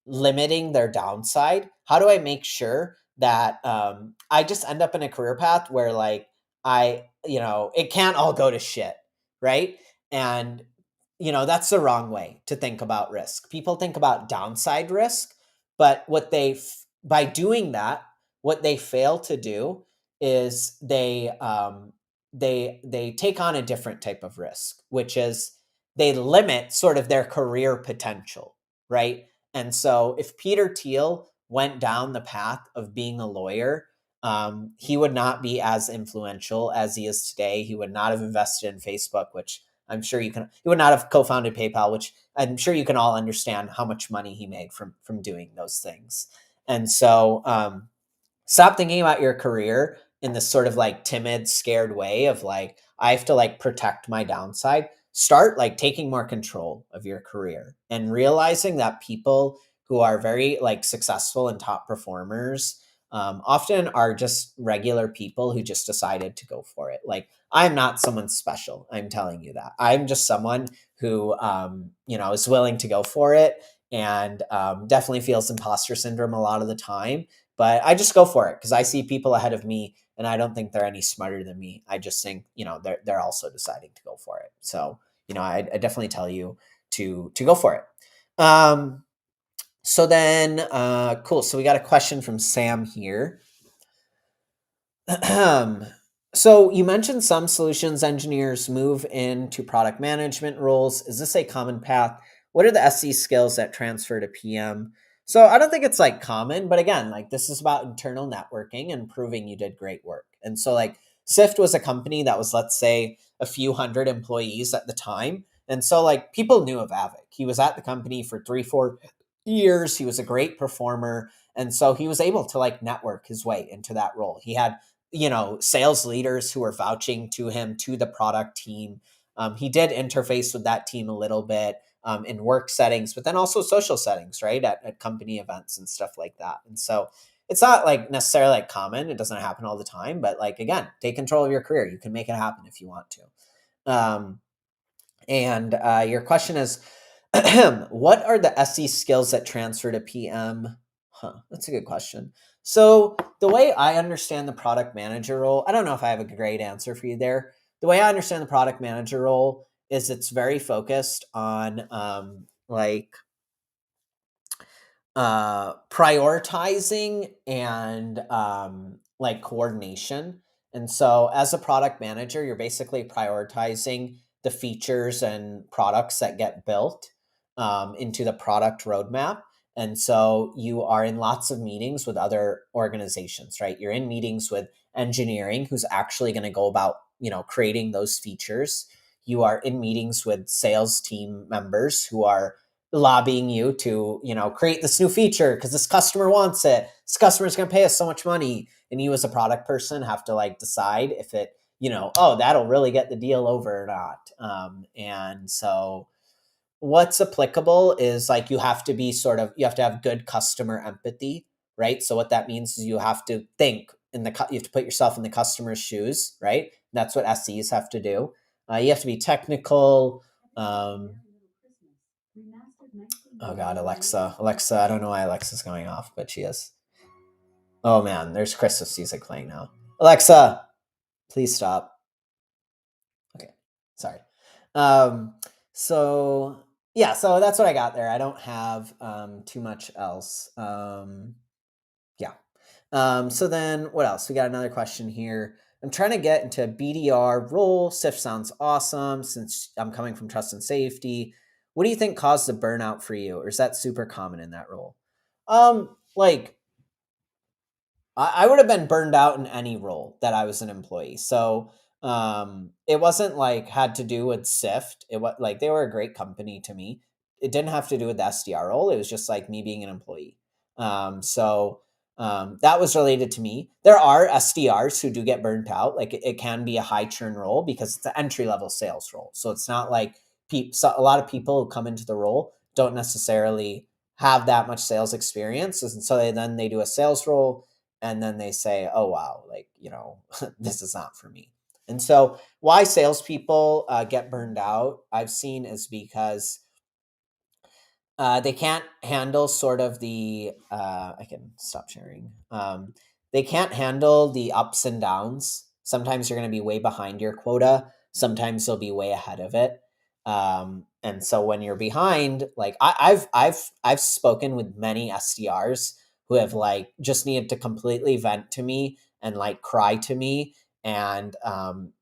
limiting their downside. How do I make sure that I just end up in a career path where, like, it can't all go to shit, right? And that's the wrong way to think about risk. People think about downside risk, but by doing that, what they fail to do is they take on a different type of risk, which is they limit sort of their career potential, right? And so if Peter Thiel went down the path of being a lawyer, he would not be as influential as he is today. He would not have invested in Facebook, which I'm sure he would not have co-founded PayPal, which I'm sure you can all understand how much money he made from doing those things. And so stop thinking about your career in this sort of like timid, scared way of like, I have to like protect my downside. Start like taking more control of your career and realizing that people who are very like successful and top performers often are just regular people who just decided to go for it. Like, I'm not someone special. I'm telling you that. I'm just someone who, is willing to go for it, and definitely feels imposter syndrome a lot of the time. But I just go for it because I see people ahead of me, and I don't think they're any smarter than me. I just think, they're also deciding to go for it. So, I definitely tell you to go for it. So then, cool. So we got a question from Sam here. So you mentioned some solutions engineers move into product management roles. Is this a common path? What are the SE skills that transfer to PM? So I don't think it's like common, but again, like, this is about internal networking and proving you did great work. And so, like, Sift was a company that was, let's say, a few hundred employees at the time. And so, like, people knew of Avik. He was at the company for 3-4 years. He was a great performer. And so he was able to like network his way into that role. He had sales leaders who were vouching to him, to the product team. He did interface with that team a little bit in work settings, but then also social settings, right? At company events and stuff like that. And so it's not like necessarily like common. It doesn't happen all the time, but like, again, take control of your career. You can make it happen if you want to. And your question is, what are the SE skills that transfer to PM? That's a good question. So the way I understand the product manager role, I don't know if I have a great answer for you there. The way I understand the product manager role is it's very focused on prioritizing and like coordination. And so as a product manager, you're basically prioritizing the features and products that get built into the product roadmap. And so you are in lots of meetings with other organizations, right? You're in meetings with engineering, who's actually going to go about, creating those features. You are in meetings with sales team members who are lobbying you to, create this new feature because this customer wants it. This customer is going to pay us so much money. And you as a product person have to like decide if it, that'll really get the deal over or not. And so what's applicable is like, you have to have good customer empathy, right? So what that means is you have to think you have to put yourself in the customer's shoes, right? That's what SEs have to do. You have to be technical, Um, oh God, Alexa, I don't know why Alexa's going off, but she is. Oh man, there's Christmas music playing now. Alexa, please stop. Okay, sorry. Um, so yeah, so that's what I got there. I don't have too much else. Yeah. So then what else? We got another question here. I'm trying to get into a BDR role. SIF sounds awesome since I'm coming from trust and safety. What do you think caused the burnout for you? Or is that super common in that role? Like I would have been burned out in any role that I was an employee. So it wasn't like had to do with SIFT. It was like they were a great company to me. It didn't have to do with the SDR role. It was just like me being an employee. That was related to me. There are SDRs who do get burnt out. Like it can be a high churn role because it's an entry level sales role. So it's not like so a lot of people who come into the role don't necessarily have that much sales experience. And so then they do a sales role and then they say, "Oh wow, like this is not for me." And so, why salespeople get burned out, I've seen, is because they can't handle sort of the. I can stop sharing. They can't handle the ups and downs. Sometimes you're going to be way behind your quota. Sometimes you'll be way ahead of it. And so when you're behind, like I've spoken with many SDRs who have like just needed to completely vent to me and like cry to me, and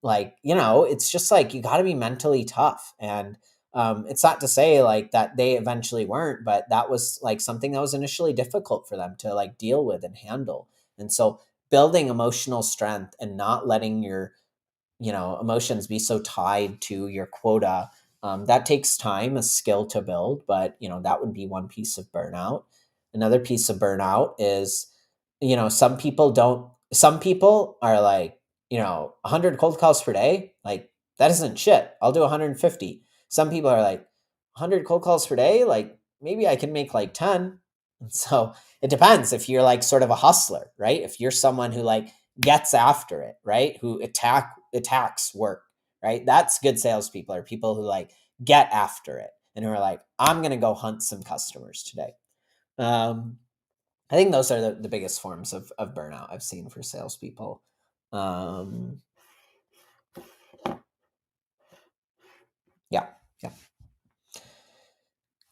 it's just like you got to be mentally tough. And it's not to say like that they eventually weren't, but that was like something that was initially difficult for them to like deal with and handle. And so building emotional strength and not letting your emotions be so tied to your quota, that takes time, a skill to build. But that would be one piece of burnout. Another piece of burnout is some people are like 100 cold calls per day, like that isn't shit, I'll do 150. Some people are like 100 cold calls per day, like maybe I can make like 10. And so it depends if you're like sort of a hustler, right? If you're someone who like gets after it, right? Who attacks work, right? That's good salespeople, are people who like get after it and who are like, I'm gonna go hunt some customers today. Um, I think those are the biggest forms of burnout I've seen for salespeople. Um, yeah, yeah.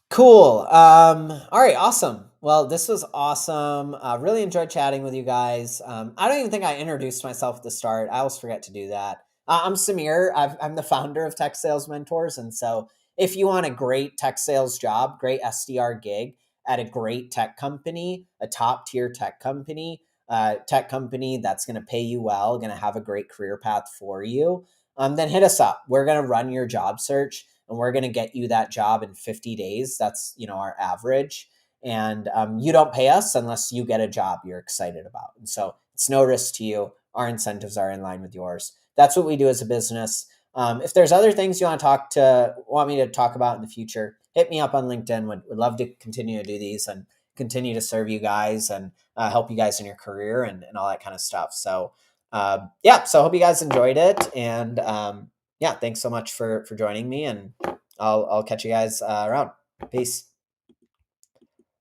Cool. All right, awesome. Well, this was awesome. Really enjoyed chatting with you guys. I don't even think I introduced myself at the start. I always forget to do that. I'm Samir. I'm the founder of Tech Sales Mentors. And so if you want a great tech sales job, great SDR gig at a great tech company, a top tier tech company that's going to pay you well, going to have a great career path for you, then hit us up. We're going to run your job search and we're going to get you that job in 50 days. That's our average. And you don't pay us unless you get a job you're excited about. And so it's no risk to you. Our incentives are in line with yours. That's what we do as a business. If there's other things you want me to talk about in the future, hit me up on LinkedIn. Would love to continue to do these and continue to serve you guys and help you guys in your career and all that kind of stuff. So so I hope you guys enjoyed it. And yeah, thanks so much for joining me, and I'll catch you guys around. Peace.